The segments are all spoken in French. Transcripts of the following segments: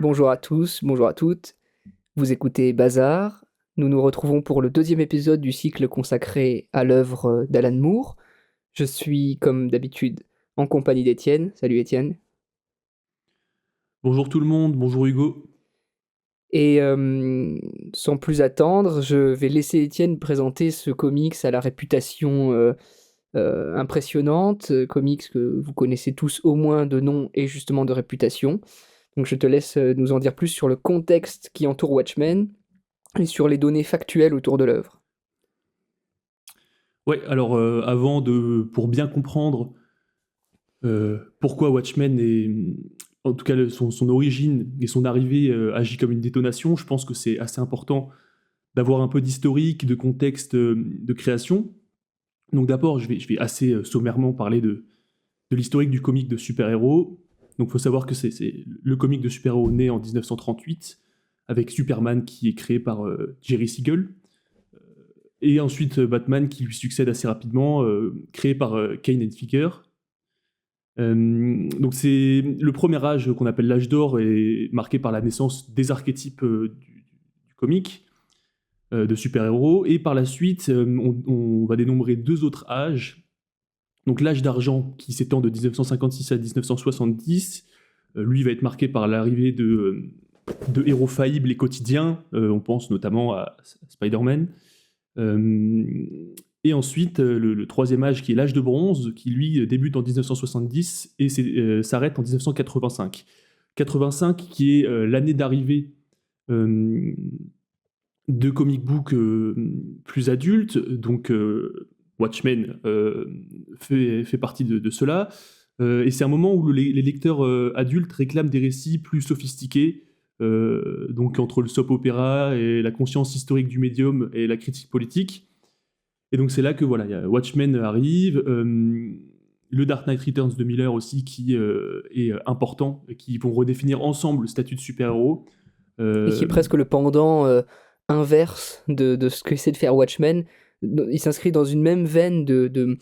Bonjour à tous, bonjour à toutes. Vous écoutez Bazar. Nous nous retrouvons pour le deuxième épisode du cycle consacré à l'œuvre d'Alan Moore. Je suis, comme d'habitude, en compagnie d'Étienne. Salut Étienne. Bonjour tout le monde, bonjour Hugo. Et sans plus attendre, je vais laisser Étienne présenter ce comics à la réputation impressionnante, comics que vous connaissez tous au moins de nom et justement de réputation. Donc je te laisse nous en dire plus sur le contexte qui entoure Watchmen et sur les données factuelles autour de l'œuvre. Ouais, alors pour bien comprendre pourquoi Watchmen en tout cas son origine et son arrivée agit comme une détonation, je pense que c'est assez important d'avoir un peu d'historique, de contexte de création. Donc d'abord, je vais assez sommairement parler de l'historique du comic de super-héros. Donc il faut savoir que c'est le comic de super-héros né en 1938, avec Superman qui est créé par Jerry Siegel. Et ensuite Batman qui lui succède assez rapidement, créé par Kane and Figure. Donc c'est le premier âge qu'on appelle l'âge d'or est marqué par la naissance des archétypes du comic, de super-héros. Et par la suite, on va dénombrer deux autres âges. Donc l'âge d'argent qui s'étend de 1956 à 1970, lui va être marqué par l'arrivée de héros faillibles et quotidiens. On pense notamment à Spider-Man. Euh, et ensuite, le troisième âge qui est l'âge de bronze, qui lui débute en 1970 et s'arrête en 1985. 85 qui est l'année d'arrivée euh, de comic book plus adultes, donc Watchmen fait partie de cela. Et c'est un moment où les lecteurs adultes réclament des récits plus sophistiqués, donc entre le soap opéra et la conscience historique du médium et la critique politique. Et donc c'est là que voilà, Watchmen arrive, le Dark Knight Returns de Miller aussi qui est important, et qui vont redéfinir ensemble le statut de super-héros. Et qui est Euh, presque le pendant inverse de ce que c'est de faire Watchmen. Il s'inscrit dans une même veine de,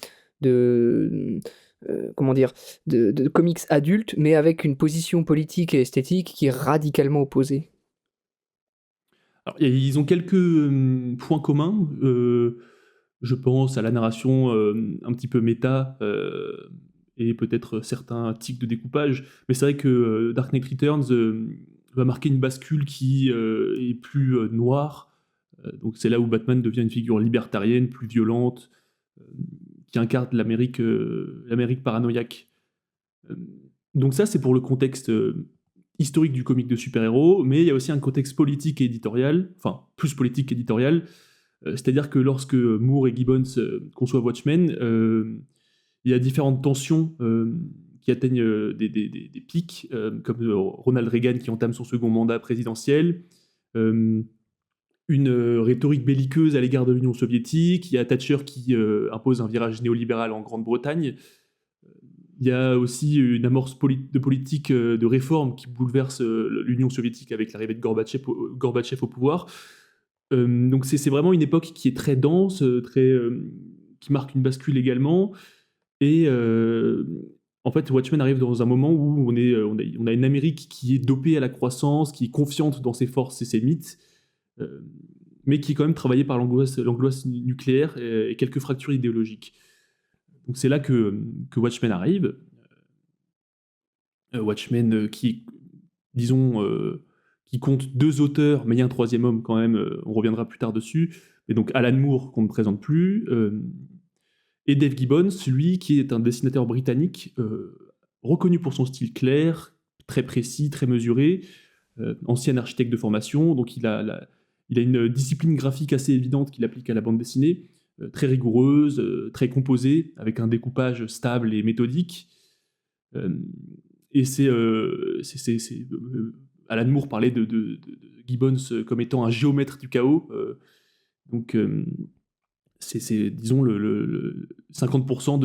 comment dire, de comics adultes, mais avec une position politique et esthétique qui est radicalement opposée. alors, ils ont quelques points communs. Je pense à la narration un petit peu méta et peut-être certains tics de découpage. Mais c'est vrai que Dark Knight Returns va marquer une bascule qui est plus noire. Donc c'est là où Batman devient une figure libertarienne, plus violente, euh, qui incarne l'Amérique paranoïaque. Euh, donc ça, c'est pour le contexte historique du comic de super-héros, mais il y a aussi un contexte politique et éditorial, enfin plus politique qu'éditorial, c'est-à-dire que lorsque Moore et Gibbons conçoivent Watchmen, il y a différentes tensions qui atteignent des pics, comme Ronald Reagan qui entame son second mandat présidentiel, euh, une rhétorique belliqueuse à l'égard de l'Union soviétique, il y a Thatcher qui impose un virage néolibéral en Grande-Bretagne, il y a aussi une amorce de politique de réforme qui bouleverse l'Union soviétique avec l'arrivée de Gorbatchev au pouvoir. Donc c'est vraiment une époque qui est très dense, qui marque une bascule également. Et en fait, Watchmen arrive dans un moment où on a une Amérique qui est dopée à la croissance, qui est confiante dans ses forces et ses mythes, euh, mais qui est quand même travaillée par l'angoisse nucléaire et quelques fractures idéologiques. Donc c'est là que Watchmen arrive. Watchmen disons, qui compte deux auteurs, mais il y a un troisième homme quand même, on reviendra plus tard dessus, et donc Alan Moore qu'on ne présente plus, et Dave Gibbons, lui qui est un dessinateur britannique, reconnu pour son style clair, très précis, très mesuré, ancien architecte de formation, donc il a une discipline graphique assez évidente qu'il applique à la bande dessinée, très rigoureuse, très composée, avec un découpage stable et méthodique. Euh, et Alan Moore parlait de Gibbons comme étant un géomètre du chaos. Donc, disons, 50%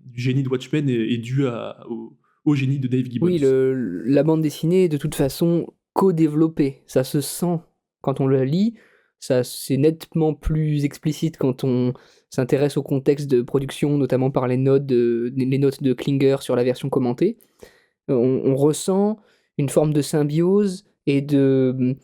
du génie de Watchmen est dû au génie de Dave Gibbons. Oui, la bande dessinée est de toute façon co-développée. Ça se sent quand on la lit, ça c'est nettement plus explicite quand on s'intéresse au contexte de production, notamment par les notes de Klinger sur la version commentée. On ressent une forme de symbiose et de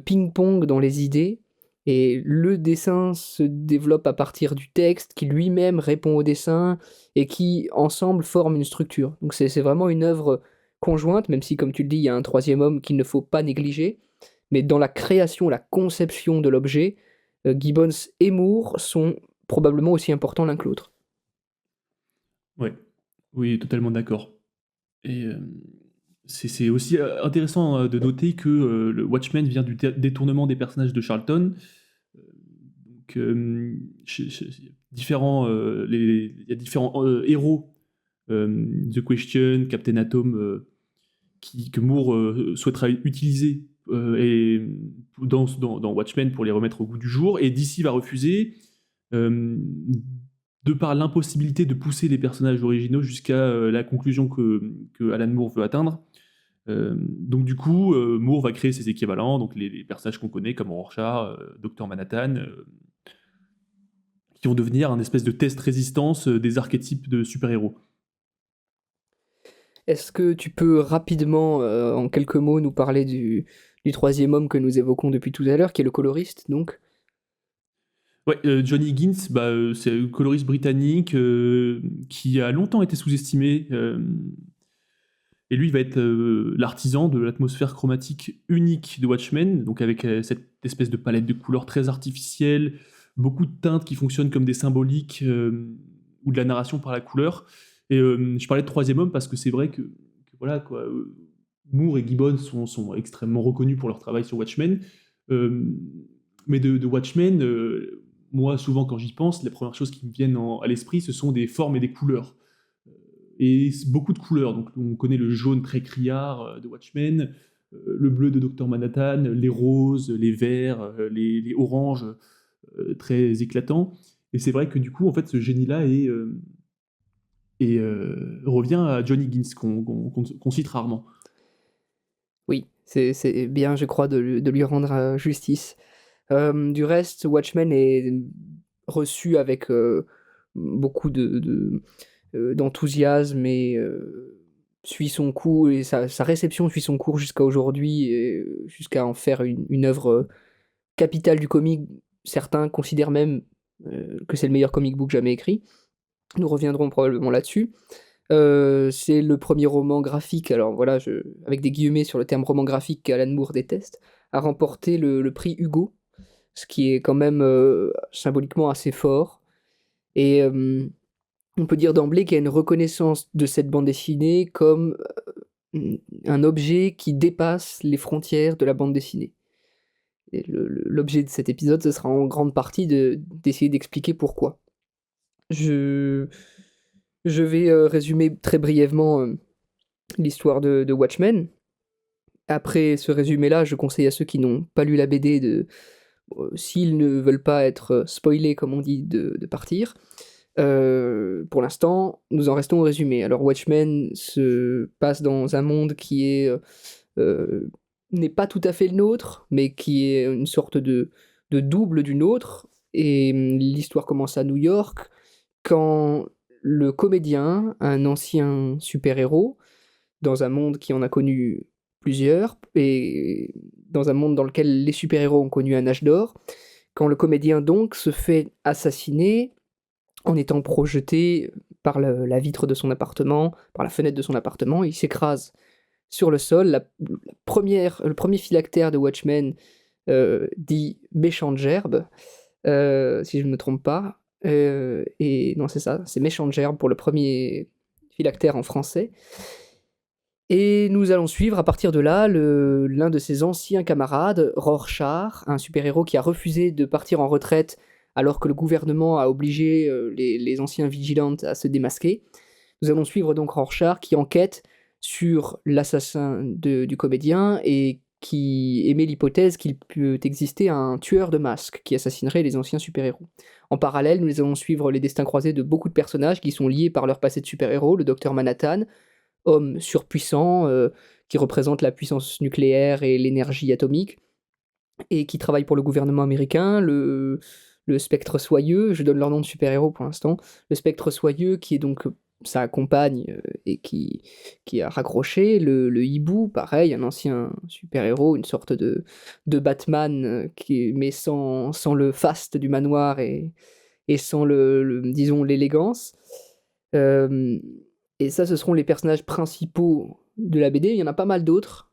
ping-pong dans les idées. Et le dessin se développe à partir du texte, qui lui-même répond au dessin, et qui, ensemble, forment une structure. Donc c'est vraiment une œuvre conjointe, même si, comme tu le dis, il y a un troisième homme qu'il ne faut pas négliger. Mais dans la création, la conception de l'objet, Gibbons et Moore sont probablement aussi importants l'un que l'autre. Ouais, oui, totalement d'accord. Et c'est aussi intéressant de noter que le Watchmen vient du détournement des personnages de Charlton. Donc, il y a différents héros, The Question, Captain Atom, que Moore souhaitera utiliser et dans Watchmen pour les remettre au goût du jour, et DC va refuser, de par l'impossibilité de pousser les personnages originaux jusqu'à la conclusion que Alan Moore veut atteindre. Donc du coup, Moore va créer ses équivalents, donc les personnages qu'on connaît comme Rorschach, Dr Manhattan, qui vont devenir un espèce de test résistance des archétypes de super-héros. Est-ce que tu peux rapidement, en quelques mots, nous parler du troisième homme que nous évoquons depuis tout à l'heure, qui est le coloriste, donc? Ouais, Johnny Higgins, c'est un coloriste britannique qui a longtemps été sous-estimé. Et lui, il va être l'artisan de l'atmosphère chromatique unique de Watchmen, donc avec cette espèce de palette de couleurs très artificielle, beaucoup de teintes qui fonctionnent comme des symboliques ou de la narration par la couleur. Et je parlais de troisième homme parce que c'est vrai que voilà quoi, Moore et Gibbons sont extrêmement reconnus pour leur travail sur Watchmen. Mais de Watchmen, moi souvent quand j'y pense, les premières choses qui me viennent à l'esprit, ce sont des formes et des couleurs. Et beaucoup de couleurs. Donc, on connaît le jaune très criard de Watchmen, le bleu de Dr Manhattan, les roses, les verts, les oranges très éclatants. Et c'est vrai que du coup, en fait, ce génie-là revient à Johnny Higgins, qu'on cite rarement. Oui, c'est bien, je crois, de lui rendre justice. Du reste, Watchmen est reçu avec beaucoup d'enthousiasme et suit son cours, et sa réception suit son cours jusqu'à aujourd'hui, et jusqu'à en faire une œuvre capitale du comic. Certains considèrent même que c'est le meilleur comic book jamais écrit. Nous reviendrons probablement là-dessus. C'est le premier roman graphique, alors voilà, avec des guillemets sur le terme roman graphique qu'Alan Moore déteste, à remporter le prix Hugo, ce qui est quand même symboliquement assez fort. Et on peut dire d'emblée qu'il y a une reconnaissance de cette bande dessinée comme un objet qui dépasse les frontières de la bande dessinée. Et l'objet de cet épisode, ce sera en grande partie d'essayer d'expliquer pourquoi. Je vais résumer très brièvement l'histoire de Watchmen. Après ce résumé-là, je conseille à ceux qui n'ont pas lu la BD s'ils ne veulent pas être spoilés, comme on dit, de partir. Pour l'instant, nous en restons au résumé. Alors Watchmen se passe dans un monde qui n'est pas tout à fait le nôtre, mais qui est une sorte de double du nôtre. Et l'histoire commence à New York, quand le comédien, un ancien super-héros, dans un monde qui en a connu plusieurs, et dans un monde dans lequel les super-héros ont connu un âge d'or, quand le comédien donc se fait assassiner en étant projeté par la vitre de son appartement, par la fenêtre de son appartement, il s'écrase sur le sol. Le premier phylactère de Watchmen dit méchante gerbe, si je ne me trompe pas. Et non, c'est ça, c'est méchante gerbe pour le premier phylactère en français. Et nous allons suivre à partir de là l'un de ses anciens camarades, Rorschach, un super-héros qui a refusé de partir en retraite alors que le gouvernement a obligé les anciens vigilantes à se démasquer. Nous allons suivre donc Rorschach qui enquête sur l'assassin du comédien et qui émet l'hypothèse qu'il peut exister un tueur de masques qui assassinerait les anciens super-héros. En parallèle, nous allons suivre les destins croisés de beaucoup de personnages qui sont liés par leur passé de super-héros, le Docteur Manhattan, homme surpuissant qui représente la puissance nucléaire et l'énergie atomique, et qui travaille pour le gouvernement américain, le Spectre Soyeux, je donne leur nom de super-héros pour l'instant, le Spectre Soyeux qui est donc sa compagne et qui a raccroché. Le hibou, pareil, un ancien super-héros, une sorte de Batman, mais sans le faste du manoir et sans disons, l'élégance. Euh, et ça, ce seront les personnages principaux de la BD. Il y en a pas mal d'autres.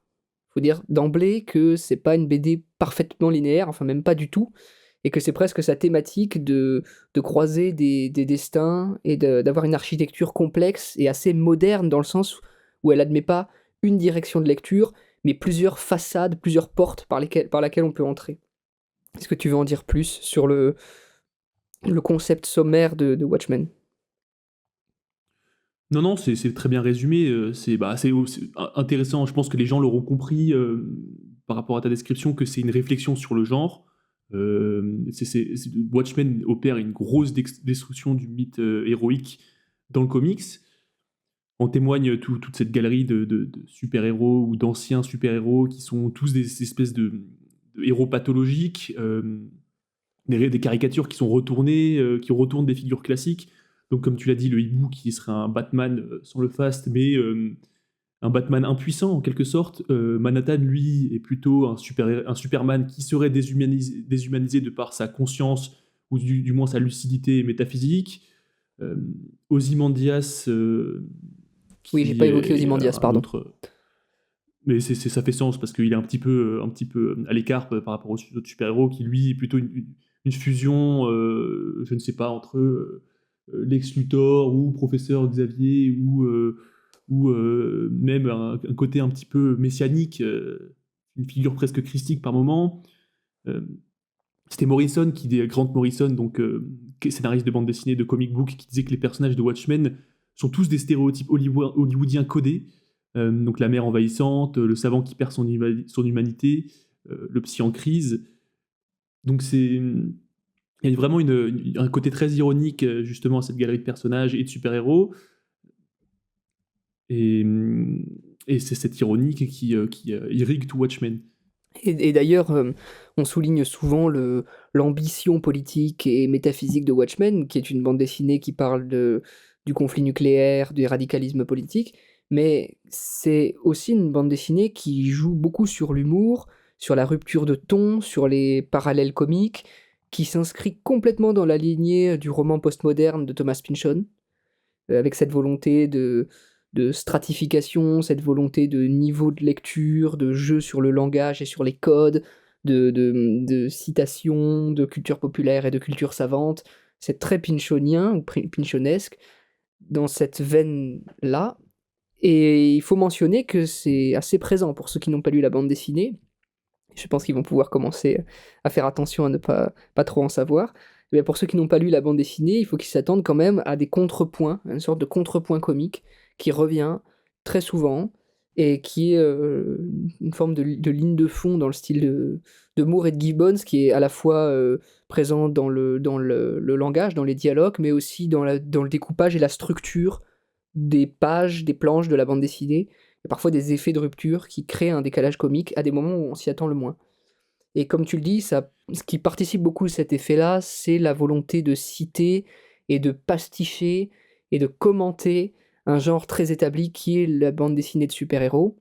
Faut dire d'emblée que c'est pas une BD parfaitement linéaire, enfin même pas du tout, et que c'est presque sa thématique de croiser des destins et d'avoir une architecture complexe et assez moderne dans le sens où elle admet pas une direction de lecture, mais plusieurs façades, plusieurs portes par laquelle on peut entrer. Est-ce que tu veux en dire plus sur le concept sommaire de Watchmen? Non, non, c'est très bien résumé. C'est intéressant. Je pense que les gens l'auront compris par rapport à ta description que c'est une réflexion sur le genre. Watchmen opère une grosse destruction du mythe héroïque dans le comics. En témoigne toute cette galerie de super-héros ou d'anciens super-héros qui sont tous des espèces de héros pathologiques, des caricatures qui sont retournées, qui retournent des figures classiques. Donc, comme tu l'as dit, le hibou qui serait un Batman sans le faste, mais un Batman impuissant en quelque sorte. Manhattan, lui, est plutôt un Superman qui serait déshumanisé de par sa conscience, ou du moins sa lucidité métaphysique. Euh, Ozymandias, Oui, j'ai qui pas évoqué est Ozymandias, un pardon. autre. Mais ça fait sens parce qu'il est un petit peu à l'écart par rapport aux autres super-héros qui, lui, est plutôt une fusion, je ne sais pas, entre Lex Luthor ou Professeur Xavier ou même un côté un petit peu messianique, une figure presque christique par moment. Euh, C'était Grant Morrison, donc qui est scénariste de bande dessinée, de comic book, qui disait que les personnages de Watchmen sont tous des stéréotypes hollywoodiens codés. Donc la mère envahissante, le savant qui perd son humanité, le psy en crise. Donc il y a vraiment un côté très ironique justement à cette galerie de personnages et de super-héros. Et, et c'est cette ironie qui irrigue tout Watchmen. Et d'ailleurs, on souligne souvent l'ambition politique et métaphysique de Watchmen, qui est une bande dessinée qui parle du conflit nucléaire, du radicalisme politique, mais c'est aussi une bande dessinée qui joue beaucoup sur l'humour, sur la rupture de ton, sur les parallèles comiques, qui s'inscrit complètement dans la lignée du roman postmoderne de Thomas Pynchon, avec cette volonté de stratification, cette volonté de niveau de lecture, de jeu sur le langage et sur les codes, de citation, de culture populaire et de culture savante. C'est très pinchonien ou pinchonesque dans cette veine-là. Et il faut mentionner que c'est assez présent pour ceux qui n'ont pas lu la bande dessinée. Je pense qu'ils vont pouvoir commencer à faire attention à ne pas trop en savoir. Mais pour ceux qui n'ont pas lu la bande dessinée, il faut qu'ils s'attendent quand même à des contrepoints, à une sorte de contrepoint comique qui revient très souvent et qui est une forme de ligne de fond dans le style de Moore et de Gibbons, qui est à la fois présent dans le langage, dans les dialogues, mais aussi dans le découpage et la structure des pages, des planches de la bande dessinée, et parfois des effets de rupture qui créent un décalage comique à des moments où on s'y attend le moins. Et comme tu le dis, ce qui participe beaucoup de cet effet-là, c'est la volonté de citer et de pasticher et de commenter un genre très établi qui est la bande dessinée de super-héros.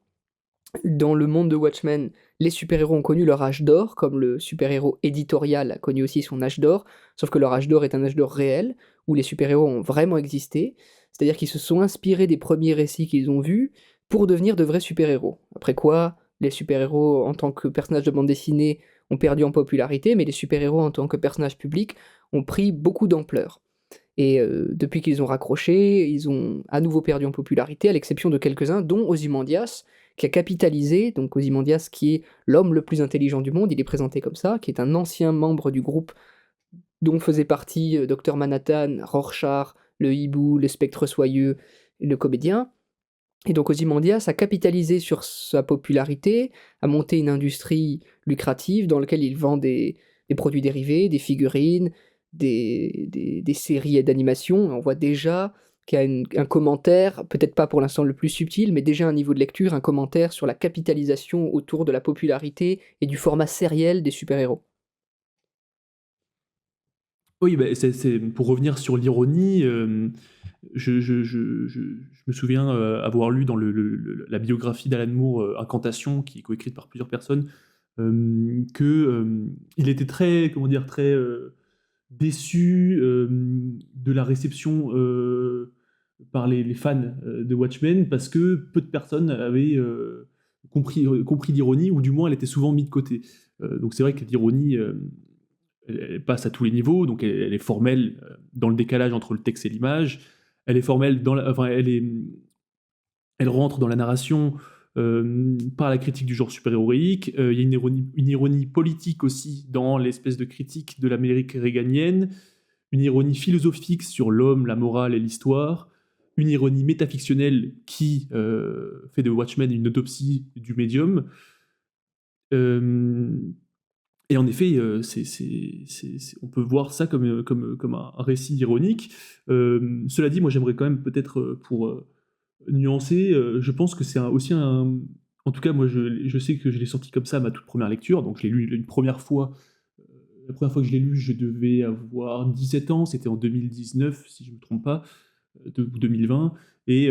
Dans le monde de Watchmen, les super-héros ont connu leur âge d'or, comme le super-héros éditorial a connu aussi son âge d'or, sauf que leur âge d'or est un âge d'or réel, où les super-héros ont vraiment existé, c'est-à-dire qu'ils se sont inspirés des premiers récits qu'ils ont vus pour devenir de vrais super-héros. Après quoi, les super-héros en tant que personnages de bande dessinée ont perdu en popularité, mais les super-héros en tant que personnages publics ont pris beaucoup d'ampleur. Et depuis qu'ils ont raccroché, ils ont à nouveau perdu en popularité, à l'exception de quelques-uns, dont Ozymandias, qui a capitalisé, donc Ozymandias qui est l'homme le plus intelligent du monde, il est présenté comme ça, qui est un ancien membre du groupe dont faisait partie Dr Manhattan, Rorschach, le hibou, le spectre soyeux, le comédien. Et donc Ozymandias a capitalisé sur sa popularité, a monté une industrie lucrative dans laquelle il vend des produits dérivés, des figurines, des séries d'animation. On voit déjà qu'il y a un commentaire, peut-être pas pour l'instant le plus subtil, mais déjà un niveau de lecture, un commentaire sur la capitalisation autour de la popularité et du format sériel des super-héros. Oui, bah, pour revenir sur l'ironie, je me souviens avoir lu dans la biographie d'Alan Moore, Incantation, qui est coécrite par plusieurs personnes, que il était très, comment dire, très déçu de la réception par les fans de Watchmen, parce que peu de personnes avaient compris l'ironie, ou du moins elle était souvent mise de côté. Donc c'est vrai que l'ironie, elle passe à tous les niveaux, donc elle est formelle dans le décalage entre le texte et l'image, elle est formelle enfin, elle rentre dans la narration par la critique du genre super-héroïque. Il y a une ironie politique aussi dans l'espèce de critique de l'Amérique réganienne, une ironie philosophique sur l'homme, la morale et l'histoire, une ironie métafictionnelle qui fait de Watchmen une autopsie du médium. Euh, et en effet, on peut voir ça comme un récit ironique. Cela dit, moi j'aimerais quand même peut-être, pour nuancer, je pense que c'est aussi un... En tout cas, moi je sais que je l'ai senti comme ça à ma toute première lecture, donc je l'ai lu une première fois. La première fois que je l'ai lu, je devais avoir 17 ans, c'était en 2019, si je ne me trompe pas, ou 2020. Et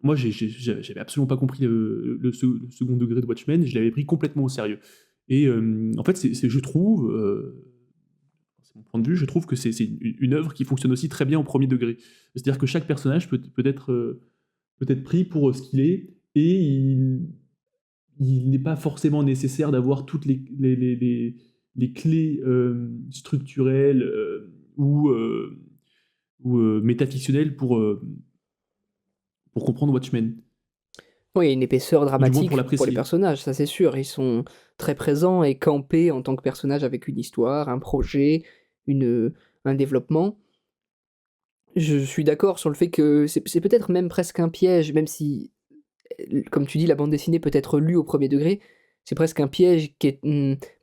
moi, j'avais absolument pas compris le second degré de Watchmen, je l'avais pris complètement au sérieux. Et en fait, je trouve, c'est mon point de vue, je trouve que c'est une œuvre qui fonctionne aussi très bien au premier degré. C'est-à-dire que chaque personnage peut être pris pour ce qu'il est, et il n'est pas forcément nécessaire d'avoir toutes les clés structurelles ou métafictionnelles pour comprendre Watchmen, Oui, il y a une épaisseur ou du moins pour dramatique pour les l'apprécier. personnages, ça c'est sûr. Ils sont très présents et campés en tant que personnages avec une histoire, un projet, une, un développement. Je suis d'accord sur le fait que c'est peut-être même presque un piège, même si, comme tu dis, la bande dessinée peut être lue au premier degré. C'est presque un piège qui est,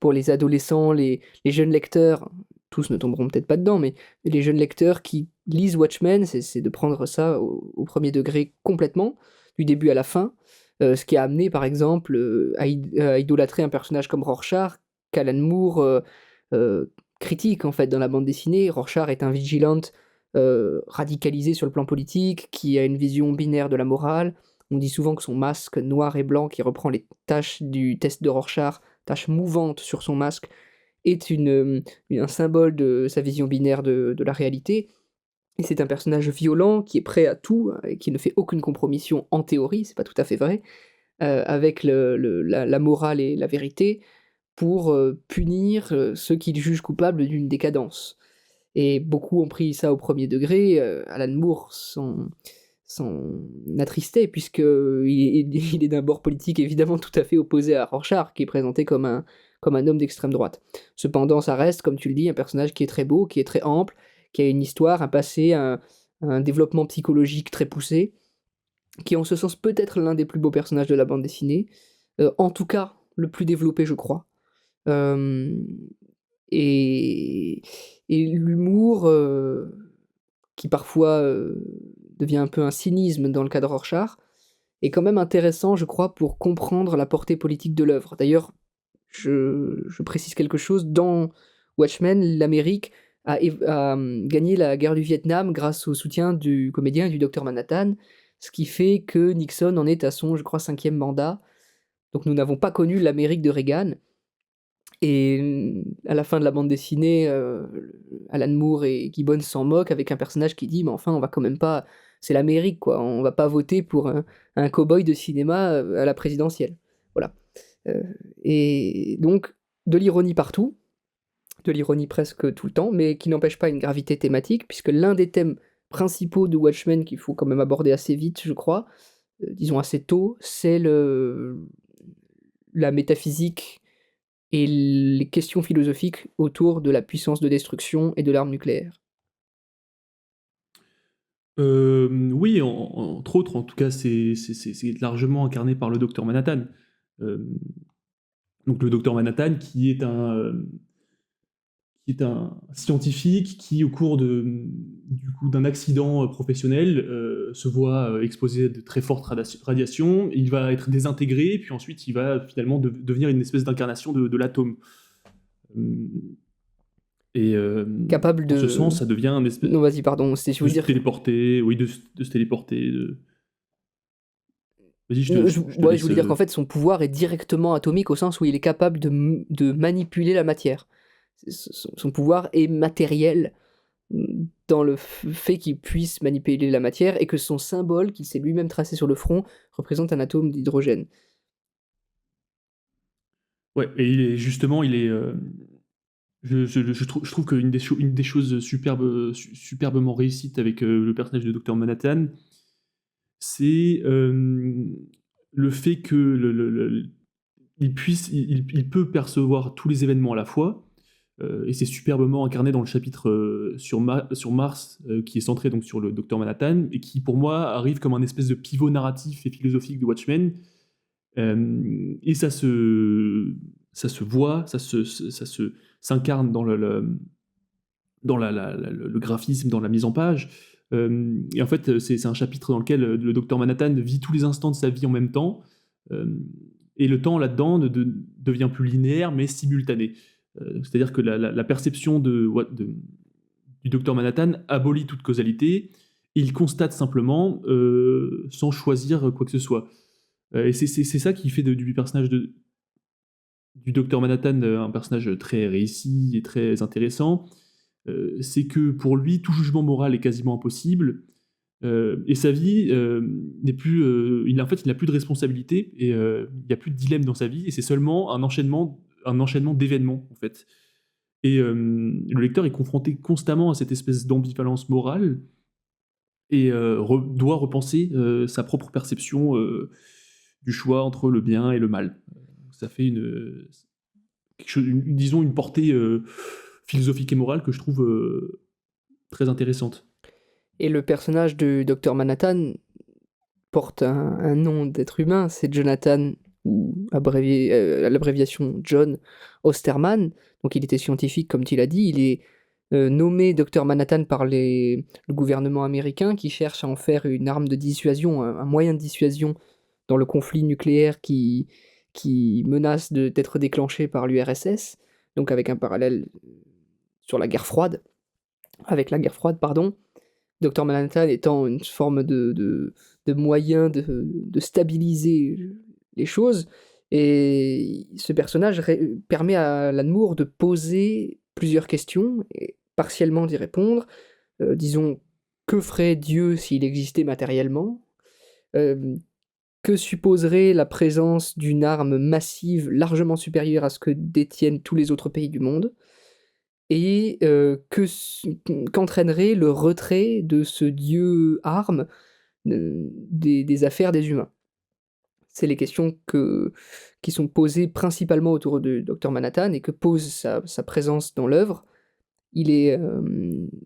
pour les adolescents, les jeunes lecteurs, tous ne tomberont peut-être pas dedans, mais les jeunes lecteurs qui lisent Watchmen, c'est de prendre ça au premier degré complètement, du début à la fin. Ce qui a amené, par exemple, à idolâtrer un personnage comme Rorschach, qu'Alan Moore critique en fait dans la bande dessinée. Rorschach est un vigilante radicalisé sur le plan politique, qui a une vision binaire de la morale. On dit souvent que son masque noir et blanc, qui reprend les taches du test de Rorschach, taches mouvantes sur son masque, est un symbole de sa vision binaire de la réalité. Et c'est un personnage violent qui est prêt à tout, et qui ne fait aucune compromission en théorie, c'est pas tout à fait vrai, avec la morale et la vérité, pour punir ceux qu'il juge coupables d'une décadence. Et beaucoup ont pris ça au premier degré. Alan Moore s'en attristait, puisqu'il est d'un bord politique évidemment tout à fait opposé à Rorschach, qui est présenté comme un homme d'extrême droite. Cependant, ça reste, comme tu le dis, un personnage qui est très beau, qui est très ample, qui a une histoire, un passé, un développement psychologique très poussé, qui est en ce sens peut-être l'un des plus beaux personnages de la bande dessinée, en tout cas le plus développé, je crois. Euh, et, et l'humour, qui parfois devient un peu un cynisme dans le cas de Rorschach, est quand même intéressant, je crois, pour comprendre la portée politique de l'œuvre. D'ailleurs, je précise quelque chose, dans Watchmen, l'Amérique a gagné la guerre du Vietnam grâce au soutien du comédien et du docteur Manhattan, ce qui fait que Nixon en est à son, je crois, 5e mandat. Donc nous n'avons pas connu l'Amérique de Reagan. Et à la fin de la bande dessinée, Alan Moore et Gibbons s'en moquent avec un personnage qui dit: «Mais enfin, on va quand même pas, c'est l'Amérique, quoi, on va pas voter pour un cow-boy de cinéma à la présidentielle». Voilà. Et donc, de l'ironie partout, de l'ironie presque tout le temps, mais qui n'empêche pas une gravité thématique, puisque l'un des thèmes principaux de Watchmen qu'il faut quand même aborder assez vite, je crois, disons assez tôt, c'est la métaphysique et les questions philosophiques autour de la puissance de destruction et de l'arme nucléaire. Oui, entre autres, en tout cas, c'est largement incarné par le docteur Manhattan. Euh, donc le docteur Manhattan, qui est un scientifique qui, au cours du coup, d'un accident professionnel, se voit exposé à de très fortes radiations. Il va être désintégré, puis ensuite il va finalement devenir une espèce d'incarnation de l'atome. Euh, Et Capable en ce de... sens, ça devient un espèce Non, vas-y, pardon, c'était, je de voulais se dire... téléporter, oui, de se téléporter. Vas-y, je te Ouais, je laisse. voulais dire qu'en fait, son pouvoir est directement atomique au sens où il est capable de manipuler la matière. Son pouvoir est matériel dans le fait qu'il puisse manipuler la matière et que son symbole, qu'il s'est lui-même tracé sur le front, représente un atome d'hydrogène. Ouais, et justement, il est. Je trouve qu'une une des choses superbement réussites avec le personnage de Dr Manhattan, c'est le fait que il peut percevoir tous les événements à la fois, et c'est superbement incarné dans le chapitre sur Mars, qui est centré donc sur le Docteur Manhattan, et qui pour moi arrive comme un espèce de pivot narratif et philosophique de Watchmen, et ça se voit, s'incarne dans le graphisme, dans la mise en page. Et en fait, c'est un chapitre dans lequel le docteur Manhattan vit tous les instants de sa vie en même temps. Euh, et le temps là-dedans devient plus linéaire, mais simultané. C'est-à-dire que la perception du docteur Manhattan abolit toute causalité. Il constate simplement, sans choisir quoi que ce soit. Et c'est ça qui fait du personnage du docteur Manhattan un personnage très réussi et très intéressant. C'est que pour lui, tout jugement moral est quasiment impossible, et sa vie n'est plus. En fait, il n'a plus de responsabilité, et il n'y a plus de dilemme dans sa vie, et c'est seulement un enchaînement d'événements, en fait. Et le lecteur est confronté constamment à cette espèce d'ambivalence morale, et doit repenser sa propre perception du choix entre le bien et le mal. Ça fait disons une portée philosophique et morale que je trouve très intéressante. Et le personnage de Dr Manhattan porte un nom d'être humain, c'est Jonathan, ou à l'abréviation John Osterman. Donc il était scientifique, comme tu l'as dit. Il est nommé Dr Manhattan par le gouvernement américain qui cherche à en faire une arme de dissuasion, un moyen de dissuasion dans le conflit nucléaire qui menace d'être déclenché par l'URSS. Donc avec un parallèle sur la guerre froide, avec la guerre froide, pardon. Dr Manhattan étant une forme de moyen de stabiliser les choses. Et ce personnage permet à Alan Moore de poser plusieurs questions et partiellement d'y répondre. Disons, que ferait Dieu s'il existait matériellement? Euh, que supposerait la présence d'une arme massive largement supérieure à ce que détiennent tous les autres pays du monde? Et qu'entraînerait le retrait de ce dieu arme des affaires des humains? C'est les questions qui sont posées principalement autour de Dr Manhattan et que pose sa présence dans l'œuvre. Il est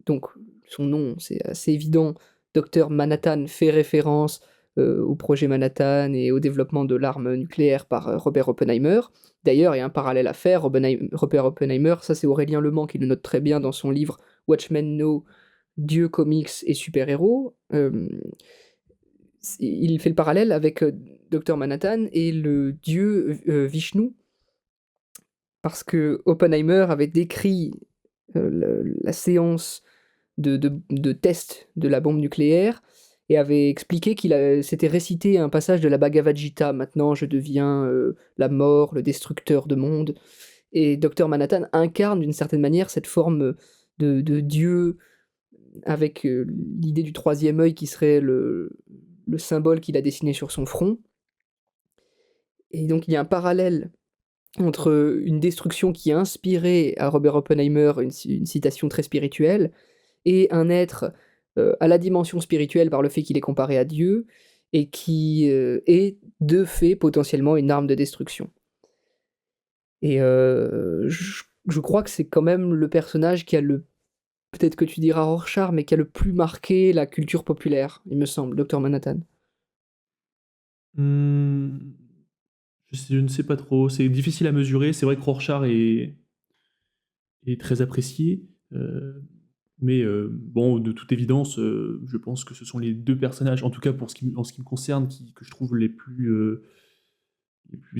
donc son nom, c'est assez évident. Dr Manhattan fait référence au projet Manhattan et au développement de l'arme nucléaire par Robert Oppenheimer. D'ailleurs, il y a un parallèle à faire. Robert Oppenheimer, ça c'est Aurélien Lemans qui le note très bien dans son livre Watchmen No, Dieu, comics et super-héros. Il fait le parallèle avec Dr Manhattan et le dieu Vishnu, parce que Oppenheimer avait décrit la séance de test de la bombe nucléaire et avait expliqué qu'il s'était récité un passage de la Bhagavad Gita. Maintenant, je deviens la mort, le destructeur de monde. Et Dr Manhattan incarne d'une certaine manière cette forme de dieu avec l'idée du troisième œil qui serait le symbole qu'il a dessiné sur son front. Et donc il y a un parallèle entre une destruction qui a inspiré à Robert Oppenheimer une citation très spirituelle, et un être à la dimension spirituelle par le fait qu'il est comparé à Dieu, et qui est de fait potentiellement une arme de destruction. Et je crois que c'est quand même le personnage qui a peut-être que tu diras Rorschach, mais qui a le plus marqué la culture populaire, il me semble, Dr Manhattan. Hmm, je ne sais pas trop, c'est difficile à mesurer. C'est vrai que Rorschach est très apprécié, mais bon, de toute évidence, je pense que ce sont les deux personnages, en tout cas en ce qui me concerne, que je trouve les plus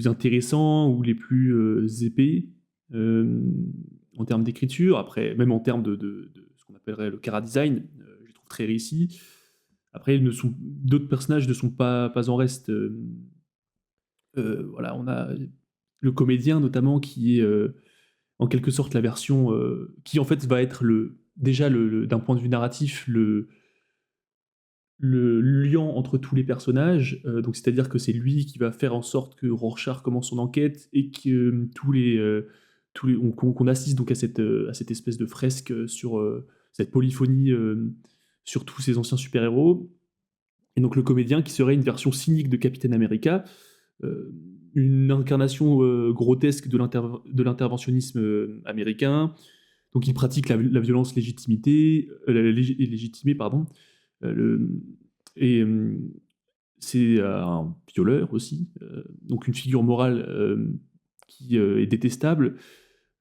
intéressants ou les plus épais. Euh, en termes d'écriture, après, même en termes de ce qu'on appellerait le chara design, je les trouve très réussis. Après, d'autres personnages ne sont pas en reste. Voilà, on a le comédien notamment qui est en quelque sorte la version qui en fait va être déjà d'un point de vue narratif le liant entre tous les personnages. Donc c'est-à-dire que c'est lui qui va faire en sorte que Rorschach commence son enquête et que qu'on assiste donc à cette espèce de fresque sur cette polyphonie sur tous ces anciens super-héros. Et donc le comédien qui serait une version cynique de Captain America, euh, une incarnation grotesque de l'interventionnisme américain. Donc il pratique la violence légitimée, pardon. Le, et c'est un violeur aussi, donc une figure morale qui est détestable.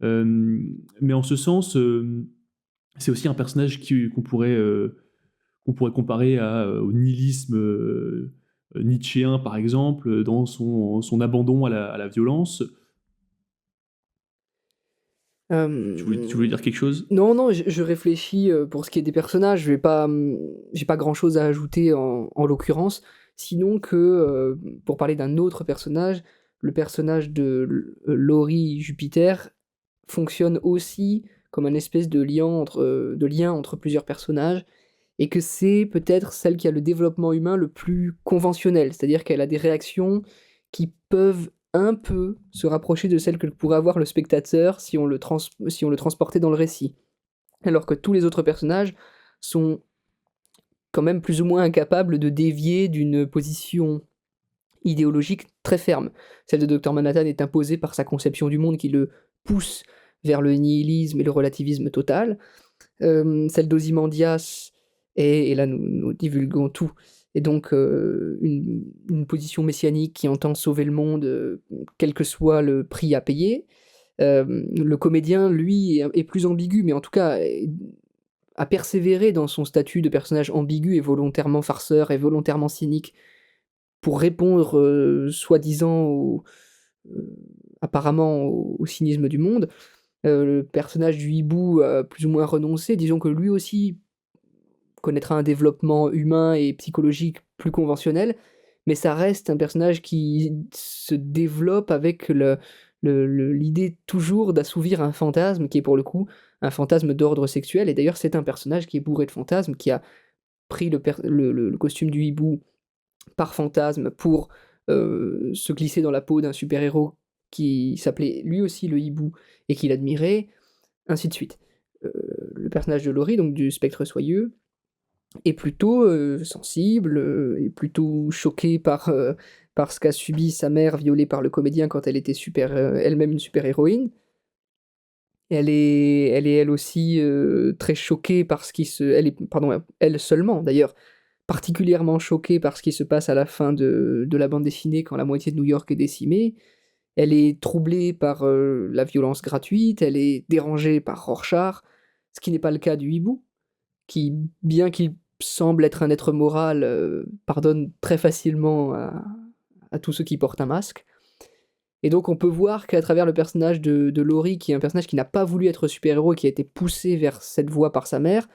Mais en ce sens, c'est aussi un personnage qu'on pourrait comparer au nihilisme nietzschéen, par exemple, dans son abandon à la violence. Tu voulais dire quelque chose? Non, non, je réfléchis pour ce qui est des personnages. J'ai pas grand-chose à ajouter en l'occurrence, sinon que pour parler d'un autre personnage, le personnage de Laurie Jupiter fonctionne aussi comme un espèce de lien entre plusieurs personnages, et que c'est peut-être celle qui a le développement humain le plus conventionnel, c'est-à-dire qu'elle a des réactions qui peuvent un peu se rapprocher de celles que pourrait avoir le spectateur si on le transportait dans le récit. Alors que tous les autres personnages sont quand même plus ou moins incapables de dévier d'une position idéologique très ferme. Celle de Dr Manhattan est imposée par sa conception du monde qui le pousse vers le nihilisme et le relativisme total. Celle d'Ozymandias et là nous divulguons tout, et donc une position messianique qui entend sauver le monde, quel que soit le prix à payer. Le comédien, lui, est plus ambigu, mais en tout cas a persévéré dans son statut de personnage ambigu et volontairement farceur et volontairement cynique pour répondre soi-disant apparemment au cynisme du monde. Le personnage du hibou a plus ou moins renoncé, disons que lui aussi connaîtra un développement humain et psychologique plus conventionnel, mais ça reste un personnage qui se développe avec l'idée toujours d'assouvir un fantasme qui est pour le coup un fantasme d'ordre sexuel, et d'ailleurs c'est un personnage qui est bourré de fantasmes, qui a pris le costume du hibou par fantasme pour se glisser dans la peau d'un super-héros qui s'appelait lui aussi le hibou et qu'il admirait, ainsi de suite. Le personnage de Laurie, donc du spectre soyeux, est plutôt sensible, est plutôt choqué par ce qu'a subi sa mère violée par le comédien quand elle était elle-même une super-héroïne. Elle aussi très choquée par ce qui se... pardon, elle seulement d'ailleurs, particulièrement choquée par ce qui se passe à la fin de la bande dessinée quand la moitié de New York est décimée. Elle est troublée par la violence gratuite, elle est dérangée par Rorschach, ce qui n'est pas le cas du hibou, qui, bien qu'il semble être un être moral, pardonne très facilement à tous ceux qui portent un masque. Et donc on peut voir qu'à travers le personnage de Laurie, qui est un personnage qui n'a pas voulu être super-héros et qui a été poussé vers cette voie par sa mère,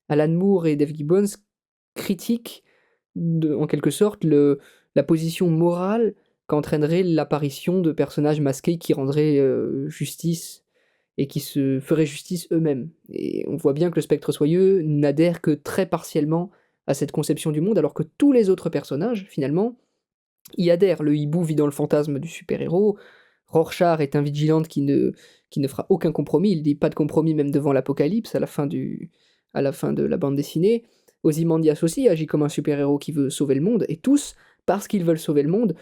Alan Moore et Dave Gibbons critiquent en quelque sorte la position morale qu'entraînerait l'apparition de personnages masqués qui rendraient justice et qui se feraient justice eux-mêmes. Et on voit bien que le spectre soyeux n'adhère que très partiellement à cette conception du monde, alors que tous les autres personnages, finalement, y adhèrent. Le hibou vit dans le fantasme du super-héros, Rorschach est un vigilante qui ne fera aucun compromis, il dit pas de compromis même devant l'apocalypse à la fin de la bande dessinée. Ozymandias aussi agit comme un super-héros qui veut sauver le monde, et tous, parce qu'ils veulent sauver le monde,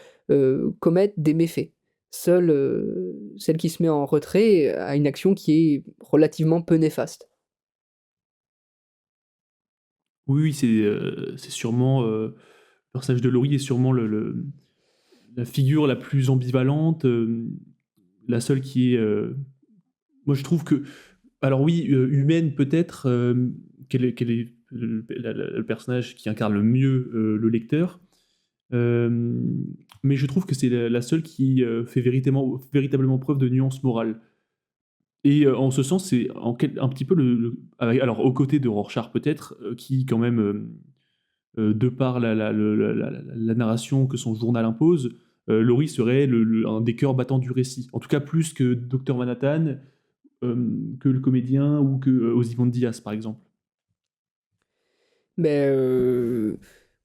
commettent des méfaits. Seule celle qui se met en retrait a une action qui est relativement peu néfaste. Oui, oui, c'est sûrement le personnage de Laurie est sûrement la figure la plus ambivalente, la seule qui est. Moi, je trouve que, alors oui, humaine peut-être, qu'elle est le personnage qui incarne le mieux le lecteur. Euh, mais je trouve que c'est la seule qui fait véritablement preuve de nuance morale. Et en ce sens, c'est un petit peu alors aux côtés de Rorschach peut-être, qui quand même, de par la narration que son journal impose, Laurie serait un des cœurs battants du récit. En tout cas plus que Docteur Manhattan, que le comédien ou que Ozymandias par exemple. Mais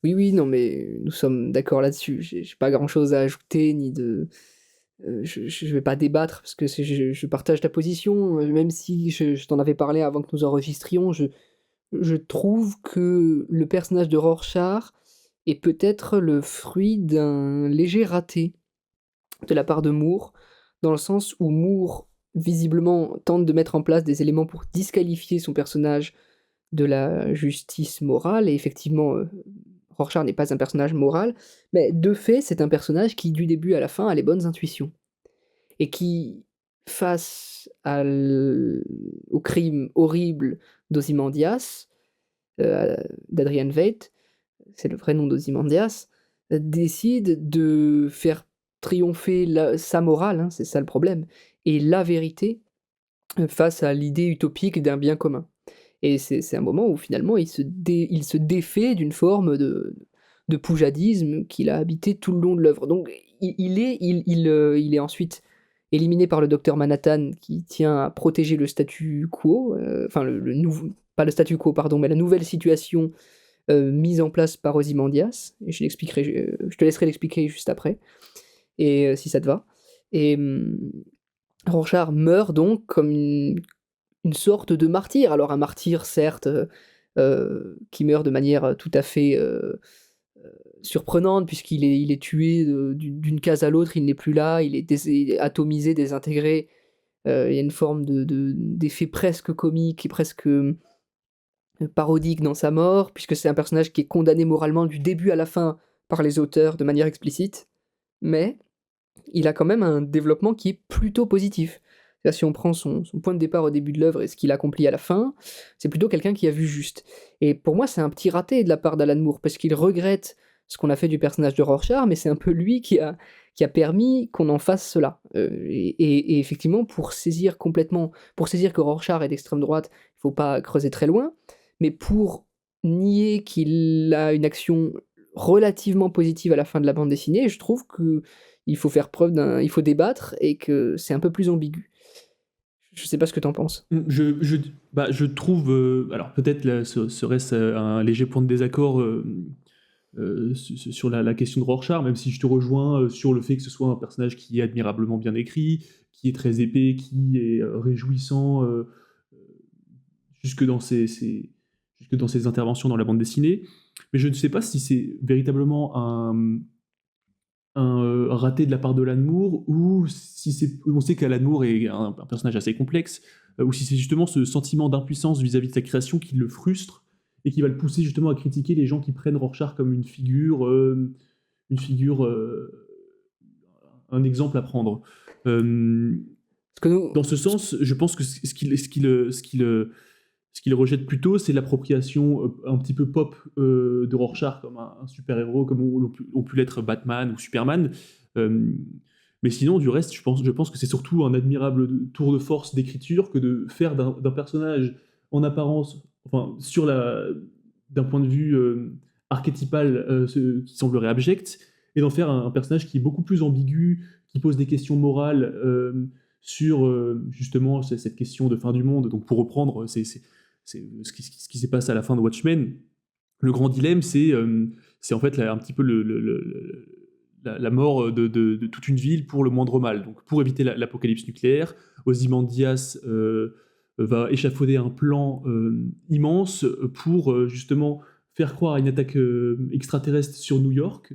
oui, oui, non, mais nous sommes d'accord là-dessus. J'ai pas grand-chose à ajouter, ni de. Je vais pas débattre parce que je partage ta position, même si je t'en avais parlé avant que nous enregistrions. Je trouve que le personnage de Rorschach est peut-être le fruit d'un léger raté de la part de Moore, dans le sens où Moore, visiblement, tente de mettre en place des éléments pour disqualifier son personnage de la justice morale, et effectivement, Rorschach n'est pas un personnage moral, mais de fait, c'est un personnage qui, du début à la fin, a les bonnes intuitions. Et qui, face au crime horrible d'Ozymandias, d'Adrian Veidt, c'est le vrai nom d'Ozymandias, décide de faire triompher sa morale, hein, c'est ça le problème, et la vérité face à l'idée utopique d'un bien commun. Et c'est un moment où finalement il se défait d'une forme de poujadisme qu'il a habité tout le long de l'œuvre. Donc il est ensuite éliminé par le docteur Manhattan qui tient à protéger le statu quo, enfin pas le statu quo, pardon, mais la nouvelle situation mise en place par Ozymandias. Et je te laisserai l'expliquer juste après, et si ça te va. Et Rorschach meurt donc comme une sorte de martyr. Alors un martyr, certes, qui meurt de manière tout à fait surprenante, il est tué d'une case à l'autre, il n'est plus là, il est atomisé, désintégré. Il y a une forme d'effet presque comique et presque parodique dans sa mort, puisque c'est un personnage qui est condamné moralement du début à la fin par les auteurs de manière explicite, mais il a quand même un développement qui est plutôt positif. C'est-à-dire, si on prend son point de départ au début de l'œuvre et ce qu'il accomplit à la fin, c'est plutôt quelqu'un qui a vu juste. Et pour moi, c'est un petit raté de la part d'Alan Moore, parce qu'il regrette ce qu'on a fait du personnage de Rorschach, mais c'est un peu lui qui a permis qu'on en fasse cela. Et effectivement, pour saisir que Rorschach est d'extrême droite, il ne faut pas creuser très loin, mais pour nier qu'il a une action relativement positive à la fin de la bande dessinée, je trouve que il faut débattre et que c'est un peu plus ambigu. Je sais pas ce que t'en penses. Je trouve, alors peut-être là, serait-ce un léger point de désaccord sur la question de Rorschach, même si je te rejoins sur le fait que ce soit un personnage qui est admirablement bien écrit, qui est très épais, qui est réjouissant jusque dans ses interventions dans la bande dessinée. Mais je ne sais pas si c'est véritablement un raté de la part de Alan Moore, ou si on sait qu'Alan Moore est un personnage assez complexe, ou si c'est justement ce sentiment d'impuissance vis-à-vis de sa création qui le frustre et qui va le pousser justement à critiquer les gens qui prennent Rorschach comme une figure, un exemple à prendre. Parce que nous, Dans ce sens, je pense que ce qu'il rejette plutôt, c'est l'appropriation un petit peu pop de Rorschach comme un super-héros, comme ont pu l'être Batman ou Superman. Mais sinon, du reste, je pense que c'est surtout un admirable tour de force d'écriture que de faire d'un personnage en apparence, enfin, d'un point de vue archétypal, qui semblerait abject, et d'en faire un personnage qui est beaucoup plus ambigu, qui pose des questions morales sur justement cette question de fin du monde. Donc, pour reprendre, c'est ce qui s'est passé à la fin de Watchmen. Le grand dilemme, c'est en fait un petit peu la mort de toute une ville pour le moindre mal. Donc, pour éviter l'apocalypse nucléaire, Ozymandias va échafauder un plan immense pour justement faire croire à une attaque extraterrestre sur New York.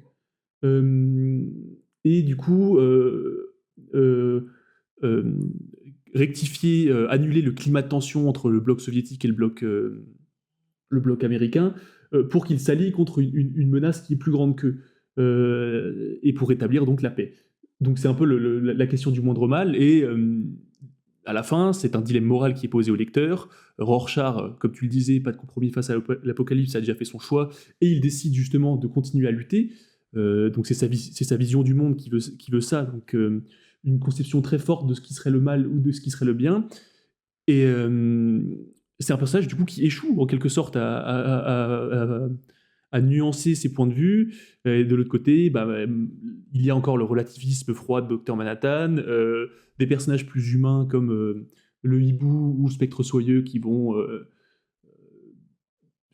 Et du coup, rectifier, annuler le climat de tension entre le bloc soviétique et le bloc américain, pour qu'ils s'allient contre une menace qui est plus grande qu'eux, et pour rétablir donc la paix. Donc c'est un peu la question du moindre mal, et à la fin, c'est un dilemme moral qui est posé au lecteur. Rorschach, comme tu le disais, pas de compromis face à l'apocalypse, a déjà fait son choix, et il décide justement de continuer à lutter. Donc c'est sa vision du monde qui veut ça, donc une conception très forte de ce qui serait le mal ou de ce qui serait le bien. Et c'est un personnage du coup qui échoue en quelque sorte à nuancer ses points de vue. Et de l'autre côté, il y a encore le relativisme froid de Docteur Manhattan, des personnages plus humains comme le hibou ou Spectre Soyeux qui vont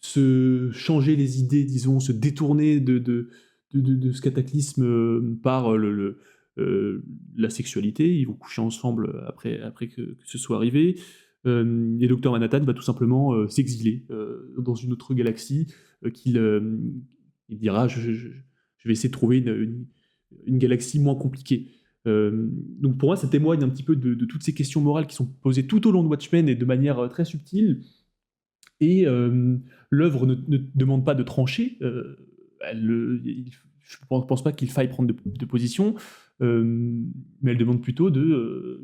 se changer les idées, disons, se détourner de ce cataclysme par la sexualité. Ils vont coucher ensemble après que ce soit arrivé. Et Docteur Manhattan va tout simplement s'exiler dans une autre galaxie il dira je vais essayer de trouver une galaxie moins compliquée. Donc pour moi, ça témoigne un petit peu de toutes ces questions morales qui sont posées tout au long de Watchmen et de manière très subtile. Et l'œuvre ne demande pas de trancher. Je ne pense pas qu'il faille prendre de position, mais elle demande plutôt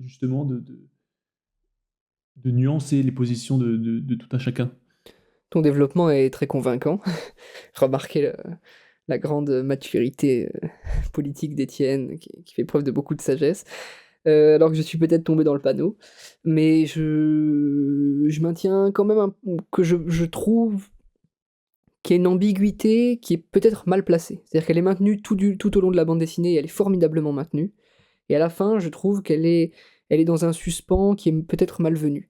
justement de nuancer les positions de tout un chacun. Ton développement est très convaincant. Remarquez la grande maturité politique d'Étienne, qui fait preuve de beaucoup de sagesse. Alors que je suis peut-être tombé dans le panneau. Mais je maintiens quand même que je trouve qu'il y a une ambiguïté qui est peut-être mal placée. C'est-à-dire qu'elle est maintenue tout au long de la bande dessinée, et elle est formidablement maintenue. Et à la fin, je trouve qu'elle est dans un suspens qui est peut-être malvenu.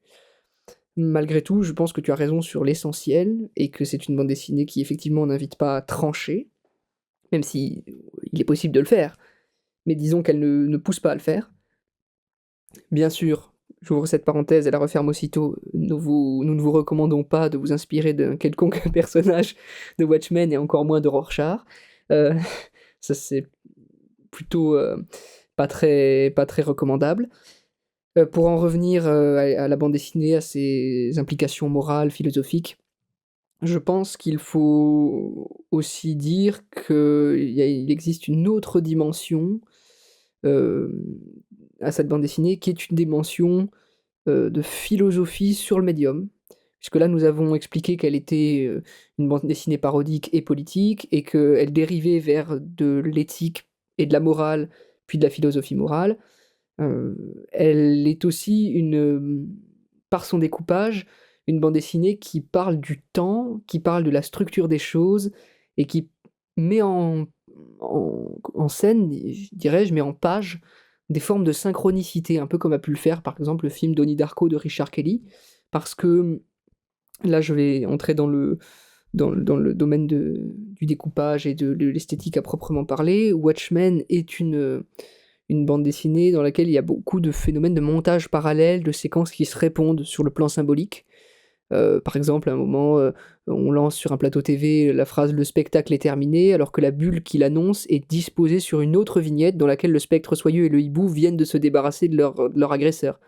Malgré tout, je pense que tu as raison sur l'essentiel, et que c'est une bande dessinée qui effectivement n'invite pas à trancher, même si il est possible de le faire, mais disons qu'elle ne pousse pas à le faire. Bien sûr, j'ouvre cette parenthèse et la referme aussitôt, nous ne vous recommandons pas de vous inspirer d'un quelconque personnage de Watchmen et encore moins de Rorschach. Euh, Ça c'est plutôt pas très recommandable. Pour en revenir à la bande dessinée, à ses implications morales, philosophiques, je pense qu'il faut aussi dire qu'il existe une autre dimension à cette bande dessinée, qui est une dimension de philosophie sur le médium. Puisque là, nous avons expliqué qu'elle était une bande dessinée parodique et politique, et qu'elle dérivait vers de l'éthique et de la morale, puis de la philosophie morale. Elle est aussi, par son découpage, une bande dessinée qui parle du temps, qui parle de la structure des choses, et qui met en scène, dirais-je, met en page des formes de synchronicité, un peu comme a pu le faire par exemple le film Donnie Darko de Richard Kelly, parce que là je vais entrer dans le domaine du découpage et de l'esthétique à proprement parler. Watchmen est une bande dessinée dans laquelle il y a beaucoup de phénomènes de montage parallèle, de séquences qui se répondent sur le plan symbolique. Par exemple, à un moment, on lance sur un plateau TV la phrase «Le spectacle est terminé», alors que la bulle qui l'annonce est disposée sur une autre vignette dans laquelle le spectre soyeux et le hibou viennent de se débarrasser de leur agresseur.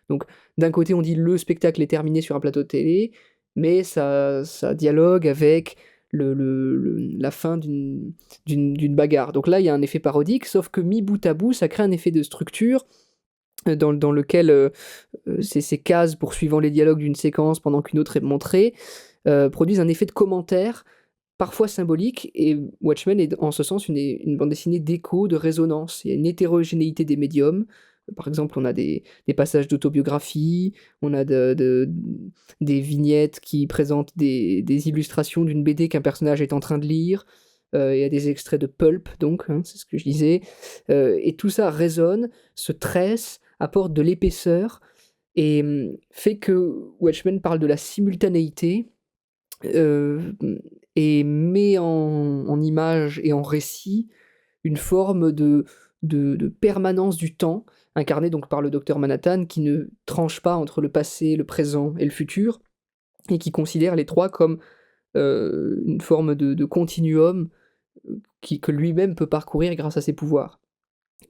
Donc, d'un côté, on dit «Le spectacle est terminé» sur un plateau de télé, mais ça dialogue avec la fin d'une bagarre. Donc là, il y a un effet parodique, sauf que mis bout à bout, ça crée un effet de structure dans lequel ces cases poursuivant les dialogues d'une séquence pendant qu'une autre est montrée produisent un effet de commentaire parfois symbolique, et Watchmen est en ce sens une bande dessinée d'écho, de résonance. Il y a une hétérogénéité des médiums. Par exemple, on a des passages d'autobiographie, on a des vignettes qui présentent des illustrations d'une BD qu'un personnage est en train de lire. Il y a des extraits de pulp, donc, c'est ce que je disais. Et tout ça résonne, se tresse, apporte de l'épaisseur, et fait que Watchmen parle de la simultanéité, et met en image et en récit une forme de permanence du temps, incarnée donc par le docteur Manhattan, qui ne tranche pas entre le passé, le présent et le futur, et qui considère les trois comme une forme de continuum que lui-même peut parcourir grâce à ses pouvoirs.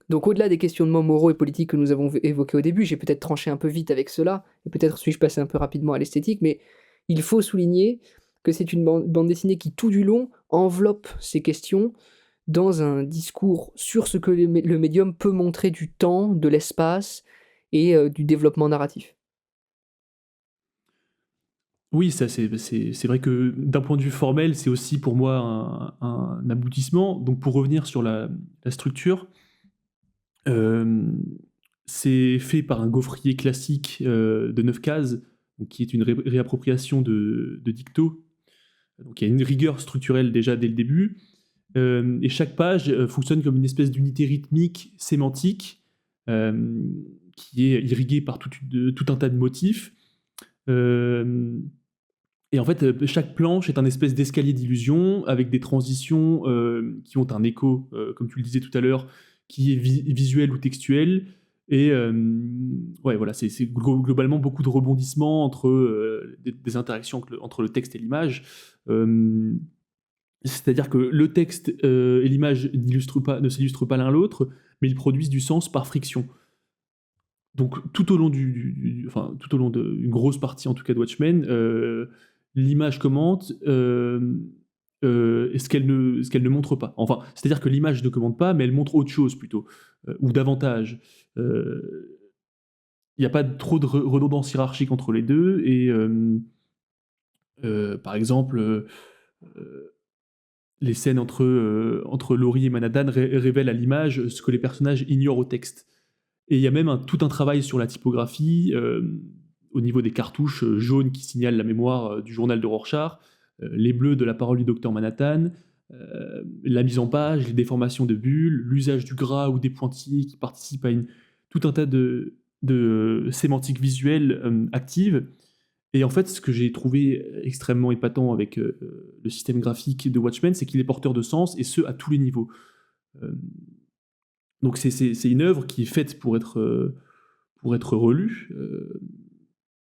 Donc au-delà des questionnements moraux et politiques que nous avons évoqués au début, j'ai peut-être tranché un peu vite avec cela, et peut-être suis-je passé un peu rapidement à l'esthétique, mais il faut souligner que c'est une bande dessinée qui, tout du long, enveloppe ces questions dans un discours sur ce que le médium peut montrer du temps, de l'espace et du développement narratif. Oui, ça c'est vrai que d'un point de vue formel, c'est aussi pour moi un aboutissement. Donc pour revenir sur la structure, euh, c'est fait par un gaufrier classique de 9 cases, donc qui est une réappropriation de dicto. Donc il y a une rigueur structurelle déjà dès le début. Et chaque page fonctionne comme une espèce d'unité rythmique, sémantique, euh, qui est irriguée par tout un tas de motifs. Euh, et en fait, chaque planche est un espèce d'escalier d'illusion avec des transitions qui ont un écho, comme tu le disais tout à l'heure, qui est visuel ou textuel. Et ouais, voilà, c'est globalement beaucoup de rebondissements entre des interactions entre le texte et l'image. C'est-à-dire que le texte et l'image ne s'illustrent pas l'un l'autre, mais ils produisent du sens par friction. Donc tout au long enfin tout au long d'une grosse partie en tout cas de Watchmen, l'image commente ce qu'elle ne montre pas. Enfin, c'est-à-dire que l'image ne commande pas, mais elle montre autre chose plutôt, ou davantage. Il n'y a pas trop de redondance hiérarchique entre les deux, et par exemple, les scènes entre Laurie et Manhattan révèlent à l'image ce que les personnages ignorent au texte. Et il y a même tout un travail sur la typographie, au niveau des cartouches jaunes qui signalent la mémoire du journal de Rorschach, les bleus de la parole du docteur Manhattan, la mise en page, les déformations de bulles, l'usage du gras ou des pointillés qui participent à tout un tas de sémantiques visuelles actives. Et en fait, ce que j'ai trouvé extrêmement épatant avec le système graphique de Watchmen, c'est qu'il est porteur de sens, et ce, à tous les niveaux. Euh, donc c'est une œuvre qui est faite pour être relue.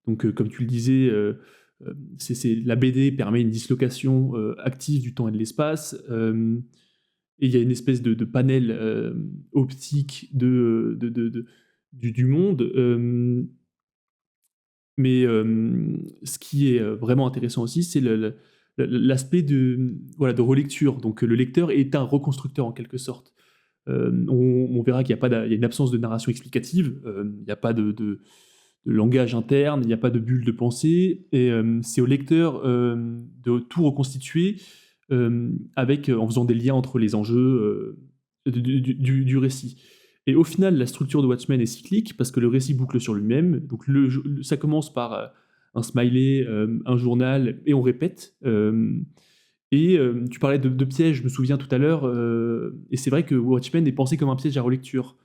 Donc comme tu le disais, la BD permet une dislocation active du temps et de l'espace, et il y a une espèce de panel optique du monde. Mais ce qui est vraiment intéressant aussi, c'est l'aspect voilà, de relecture. Donc le lecteur est un reconstructeur en quelque sorte. On verra qu'il y a une absence de narration explicative, il n'y a pas de langage interne, il n'y a pas de bulle de pensée, et c'est au lecteur de tout reconstituer en faisant des liens entre les enjeux du récit. Et au final, la structure de Watchmen est cyclique parce que le récit boucle sur lui-même. Donc ça commence par un smiley, un journal, et on répète. Et tu parlais de pièges, je me souviens tout à l'heure, et c'est vrai que Watchmen est pensé comme un piège à relecture.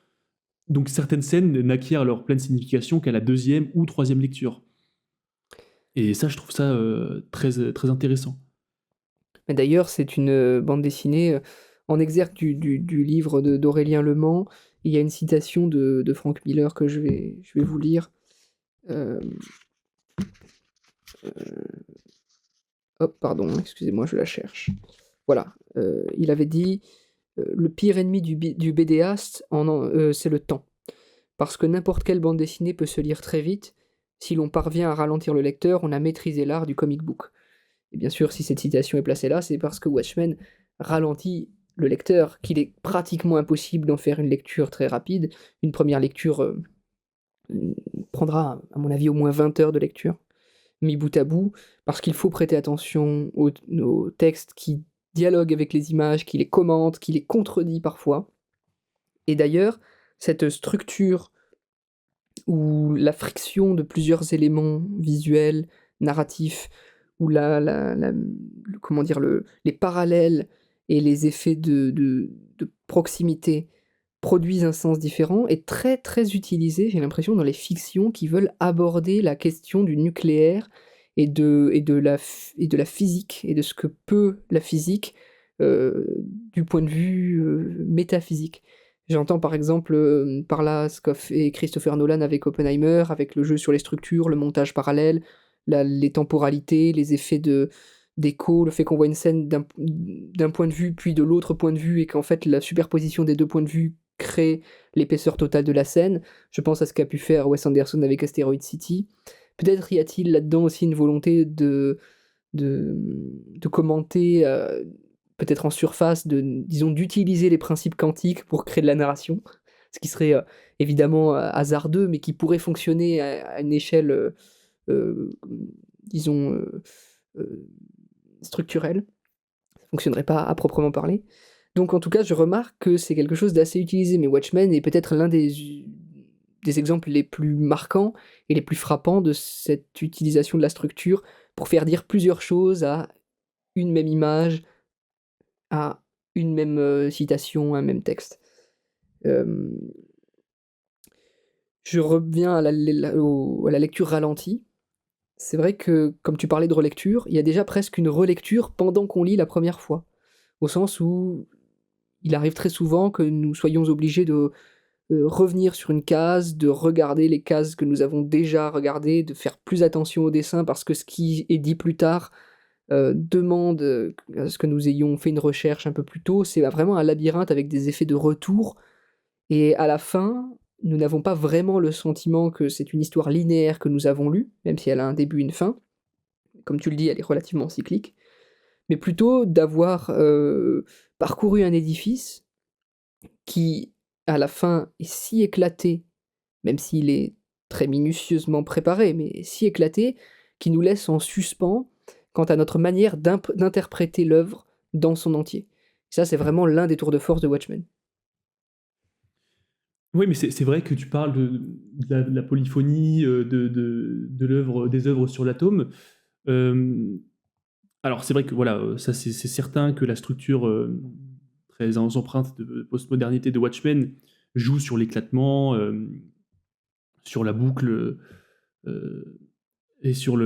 Donc certaines scènes n'acquièrent leur pleine signification qu'à la deuxième ou troisième lecture. Et ça, je trouve ça très intéressant. Mais d'ailleurs, c'est une bande dessinée en exergue du livre d'Aurélien Le Mans. Il y a une citation de Frank Miller que je vais vous lire. Euh, euh, Hop, pardon, excusez-moi, je la cherche. Voilà, il avait dit le pire ennemi du BDaste, c'est le temps. Parce que n'importe quelle bande dessinée peut se lire très vite. Si l'on parvient à ralentir le lecteur, on a maîtrisé l'art du comic book. Et bien sûr, si cette citation est placée là, c'est parce que Watchmen ralentit le lecteur, qu'il est pratiquement impossible d'en faire une lecture très rapide. Une première lecture prendra, à mon avis, au moins 20 heures de lecture, mis bout à bout, parce qu'il faut prêter attention aux textes qui dialoguent avec les images, qui les commentent, qui les contredit parfois. Et d'ailleurs, cette structure où la friction de plusieurs éléments visuels, narratifs, où comment dire, les parallèles et les effets de proximité produisent un sens différent, est très très utilisé, j'ai l'impression, dans les fictions qui veulent aborder la question du nucléaire et de la physique, et de ce que peut la physique du point de vue métaphysique. J'entends par exemple par là ce qu'a fait Christopher Nolan avec Oppenheimer, avec le jeu sur les structures, le montage parallèle, les temporalités, les effets d'écho, le fait qu'on voit une scène d'un point de vue puis de l'autre point de vue, et qu'en fait la superposition des deux points de vue crée l'épaisseur totale de la scène. Je pense à ce qu'a pu faire Wes Anderson avec Asteroid City. Peut-être y a-t-il là-dedans aussi une volonté de commenter, peut-être en surface, disons, d'utiliser les principes quantiques pour créer de la narration, ce qui serait évidemment hasardeux, mais qui pourrait fonctionner à une échelle, disons, structurelle. Ça fonctionnerait pas à proprement parler. Donc en tout cas, je remarque que c'est quelque chose d'assez utilisé, mais Watchmen est peut-être l'un des des exemples les plus marquants et les plus frappants de cette utilisation de la structure pour faire dire plusieurs choses à une même image, à une même citation, un même texte. Euh, je reviens à à la lecture ralentie. C'est vrai que, comme tu parlais de relecture, il y a déjà presque une relecture pendant qu'on lit la première fois. Au sens où il arrive très souvent que nous soyons obligés de revenir sur une case, de regarder les cases que nous avons déjà regardées, de faire plus attention au dessin parce que ce qui est dit plus tard demande à ce que nous ayons fait une recherche un peu plus tôt. C'est vraiment un labyrinthe avec des effets de retour. Et à la fin, nous n'avons pas vraiment le sentiment que c'est une histoire linéaire que nous avons lue, même si elle a un début et une fin. Comme tu le dis, elle est relativement cyclique. Mais plutôt d'avoir parcouru un édifice qui, à la fin, est si éclaté, même s'il est très minutieusement préparé, mais si éclaté, qui nous laisse en suspens quant à notre manière d'interpréter l'œuvre dans son entier. Ça, c'est vraiment l'un des tours de force de Watchmen. Oui, mais c'est vrai que tu parles de la polyphonie, de l'œuvre, des œuvres sur l'atome. Euh, alors, c'est vrai que voilà, ça c'est certain que la structure très empreinte de postmodernité de Watchmen joue sur l'éclatement, sur la boucle euh, et sur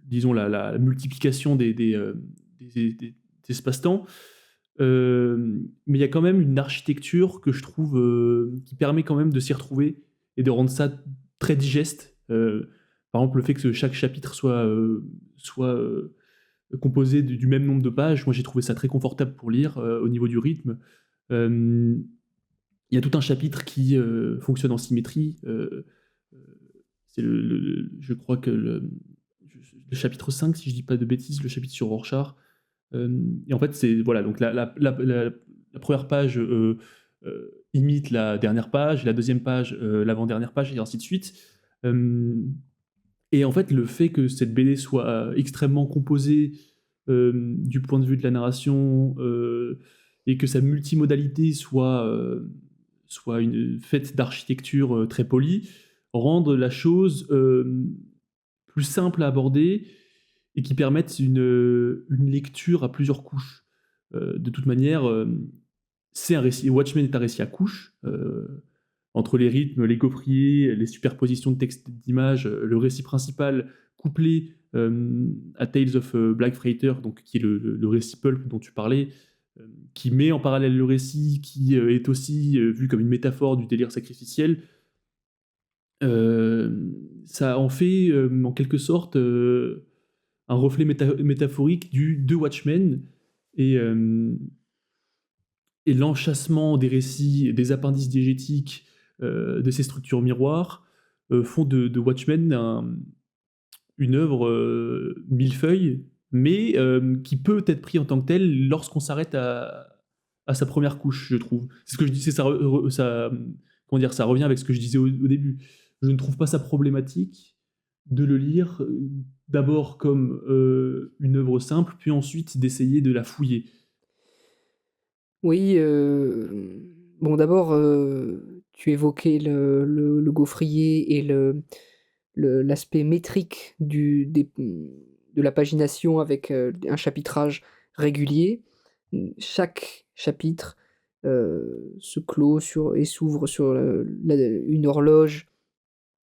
disons, la multiplication des espaces-temps. Mais il y a quand même une architecture que je trouve qui permet quand même de s'y retrouver et de rendre ça très digeste. Par exemple, le fait que chaque chapitre soit composé du même nombre de pages, moi j'ai trouvé ça très confortable pour lire au niveau du rythme. Euh, Il y a tout un chapitre qui fonctionne en symétrie. C'est je crois que le chapitre 5, si je dis pas de bêtises, le chapitre sur Rorschach. Et en fait, c'est voilà, donc la première page imite la dernière page, la deuxième page l'avant-dernière page, et ainsi de suite. Euh, et en fait, le fait que cette BD soit extrêmement composée du point de vue de la narration et que sa multimodalité soit une faite d'architecture très polie, rendent la chose plus simple à aborder et qui permettent une lecture à plusieurs couches. De toute manière, c'est un récit. Watchmen est un récit à couches. Entre les rythmes, les gaufriers, les superpositions de textes et d'images, le récit principal couplé à Tales of Black Freighter, donc, qui est le récit pulp dont tu parlais, qui met en parallèle le récit, qui est aussi vu comme une métaphore du délire sacrificiel. Ça en fait en quelque sorte un reflet métaphorique de Watchmen et, euh, et l'enchâssement des récits, des appendices diégétiques de ces structures miroirs font de Watchmen une œuvre millefeuille, mais qui peut être pris en tant que tel lorsqu'on s'arrête à sa première couche, je trouve. C'est ce que je dis, comment dire, ça revient avec ce que je disais au début. Je ne trouve pas ça problématique de le lire d'abord comme une œuvre simple, puis ensuite d'essayer de la fouiller. Oui, bon d'abord, tu évoquais le gaufrier et l'aspect métrique de la pagination avec un chapitrage régulier. Chaque chapitre se clôt et s'ouvre sur une horloge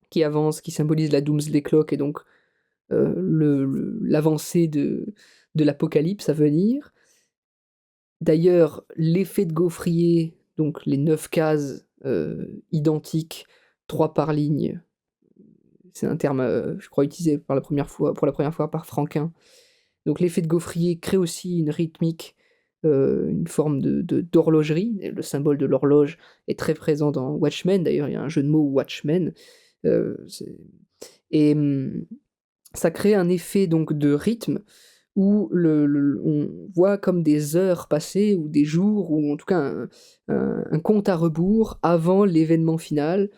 qui avance, qui symbolise la Doomsday Clock et donc l'avancée de l'apocalypse à venir. D'ailleurs, l'effet de gaufrier, donc les 9 cases identiques, 3 par ligne, c'est un terme, je crois, utilisé pour la première fois par Franquin. Donc l'effet de gaufrier crée aussi une rythmique, une forme d'horlogerie. Et le symbole de l'horloge est très présent dans Watchmen. D'ailleurs, il y a un jeu de mots Watchmen. Euh, c'est- et ça crée un effet donc de rythme où on voit comme des heures passées ou des jours ou en tout cas un compte à rebours avant l'événement final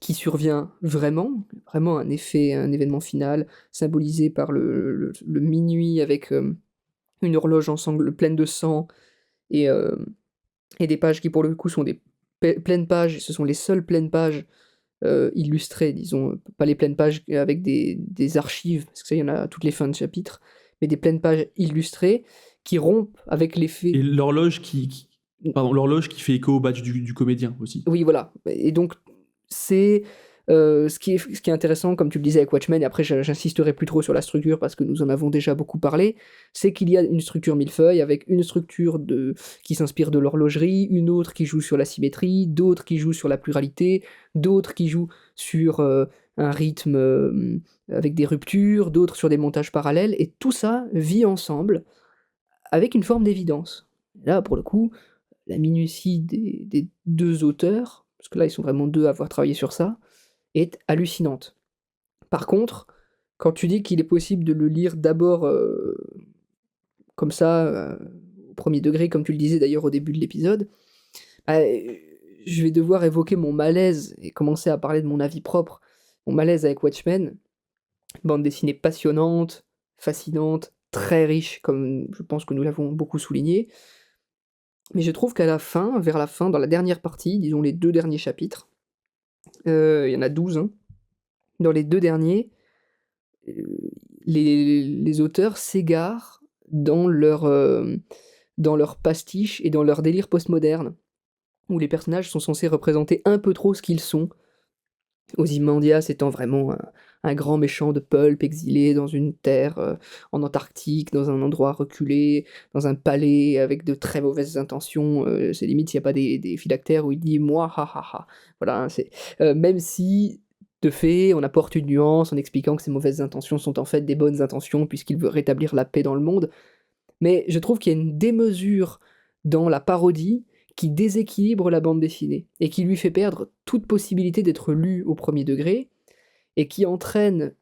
qui survient vraiment un événement final symbolisé par le minuit avec une horloge pleine de sang et, euh, et des pages qui pour le coup sont pleines pages, ce sont les seules pleines pages illustrées, disons, pas les pleines pages avec des archives, parce que ça, il y en a à toutes les fins de chapitre, mais des pleines pages illustrées qui rompent avec l'effet. Et l'horloge l'horloge qui fait écho au badge du comédien aussi. Oui, voilà. Et donc, c'est ce qui est intéressant, comme tu le disais avec Watchmen, et après j'insisterai plus trop sur la structure parce que nous en avons déjà beaucoup parlé, c'est qu'il y a une structure millefeuille avec une structure qui s'inspire de l'horlogerie, une autre qui joue sur la symétrie, d'autres qui jouent sur la pluralité, d'autres qui jouent sur un rythme avec des ruptures, d'autres sur des montages parallèles, et tout ça vit ensemble avec une forme d'évidence. Là, pour le coup, la minutie des deux auteurs, parce que là ils sont vraiment deux à avoir travaillé sur ça, est hallucinante. Par contre, quand tu dis qu'il est possible de le lire d'abord comme ça, au premier degré, comme tu le disais d'ailleurs au début de l'épisode, bah, je vais devoir évoquer mon malaise et commencer à parler de mon avis propre. Mon malaise avec Watchmen, bande dessinée passionnante, fascinante, très riche, comme je pense que nous l'avons beaucoup souligné, mais je trouve qu'à la fin, vers la fin, dans la dernière partie, disons les 2 derniers chapitres, il y en a 12, hein, dans les 2 derniers, les auteurs s'égarent dans leur pastiche et dans leur délire postmoderne, où les personnages sont censés représenter un peu trop ce qu'ils sont. Ozymandias étant vraiment un grand méchant de pulp exilé dans une terre en Antarctique, dans un endroit reculé, dans un palais avec de très mauvaises intentions. C'est limite s'il n'y a pas des phylactères où il dit moi, ha ha ha. Voilà, même si de fait on apporte une nuance en expliquant que ces mauvaises intentions sont en fait des bonnes intentions puisqu'il veut rétablir la paix dans le monde. Mais je trouve qu'il y a une démesure dans la parodie qui déséquilibre la bande dessinée, et qui lui fait perdre toute possibilité d'être lue au premier degré, et qui entraîne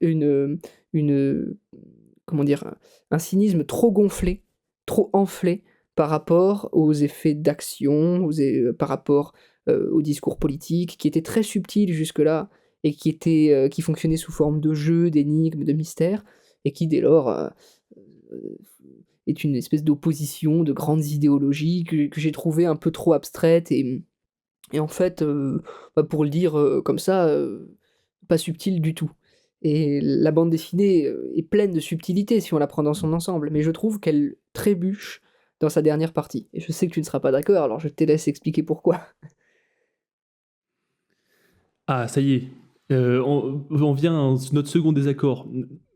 comment dire, un cynisme trop gonflé, trop enflé, par rapport aux effets d'action, par rapport au discours politique, qui était très subtil jusque-là, et qui fonctionnait sous forme de jeu, d'énigmes, de mystères, et qui dès lors est une espèce d'opposition de grandes idéologies que j'ai trouvé un peu trop abstraite et en fait, pour le dire comme ça, pas subtile du tout. Et la bande dessinée est pleine de subtilité si on la prend dans son ensemble, mais je trouve qu'elle trébuche dans sa dernière partie. Et je sais que tu ne seras pas d'accord, alors je te laisse expliquer pourquoi. Ah, ça y est. On vient à notre second désaccord.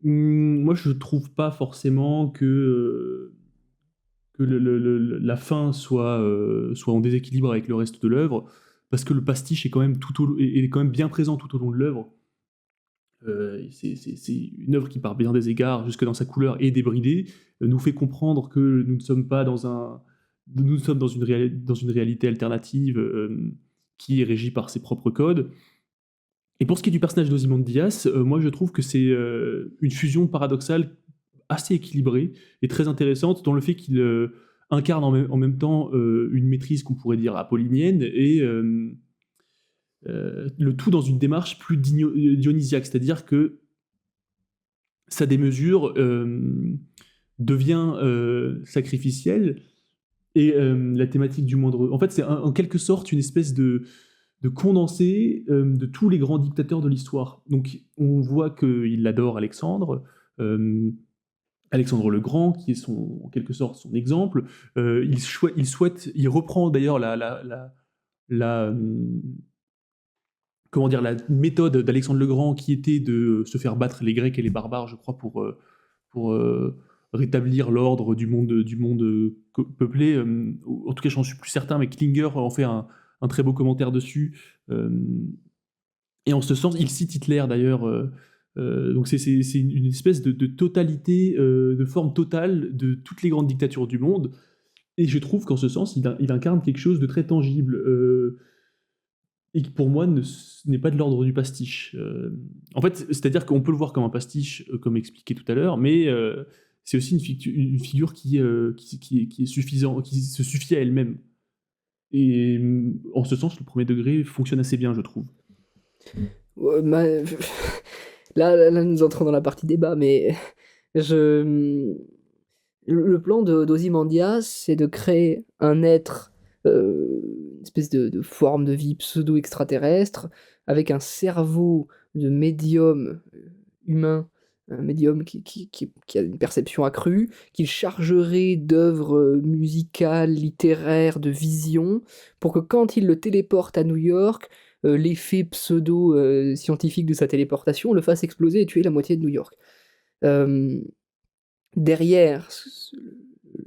Moi, je trouve pas forcément que la fin soit en déséquilibre avec le reste de l'œuvre, parce que le pastiche est quand même, est quand même bien présent tout au long de l'œuvre. C'est une œuvre qui, par bien des égards, jusque dans sa couleur, est débridée, nous fait comprendre que nous ne sommes pas nous sommes dans une réalité alternative qui est régie par ses propres codes. Et pour ce qui est du personnage d'Ozymandias, moi je trouve que c'est une fusion paradoxale assez équilibrée et très intéressante dans le fait qu'il incarne en même temps une maîtrise qu'on pourrait dire apollinienne et le tout dans une démarche plus dionysiaque, c'est-à-dire que sa démesure devient sacrificielle et la thématique du moindre... En fait, c'est en quelque sorte une espèce de condensé de tous les grands dictateurs de l'histoire. Donc on voit qu'il adore Alexandre, Alexandre le Grand, qui est en quelque sorte son exemple. Il reprend d'ailleurs comment dire, la méthode d'Alexandre le Grand qui était de se faire battre les Grecs et les barbares, je crois, pour rétablir l'ordre du monde peuplé. En tout cas, j'en suis plus certain, mais Klinger en fait un très beau commentaire dessus. Et en ce sens, il cite Hitler d'ailleurs. Donc c'est une espèce de totalité, de forme totale de toutes les grandes dictatures du monde. Et je trouve qu'en ce sens, il incarne quelque chose de très tangible. Et qui pour moi n'est pas de l'ordre du pastiche. En fait, c'est-à-dire qu'on peut le voir comme un pastiche, comme expliqué tout à l'heure, mais c'est aussi une figure qui est suffisant, qui se suffit à elle-même. Et en ce sens, le premier degré fonctionne assez bien, je trouve. Ouais, là, nous entrons dans la partie débat, mais le plan d'Ozymandias, c'est de créer un être, une espèce de forme de vie pseudo-extraterrestre, avec un cerveau de médium humain, un médium qui a une perception accrue, qu'il chargerait d'œuvres musicales, littéraires, de visions, pour que quand il le téléporte à New York, l'effet pseudo-scientifique de sa téléportation le fasse exploser et tuer la moitié de New York. Derrière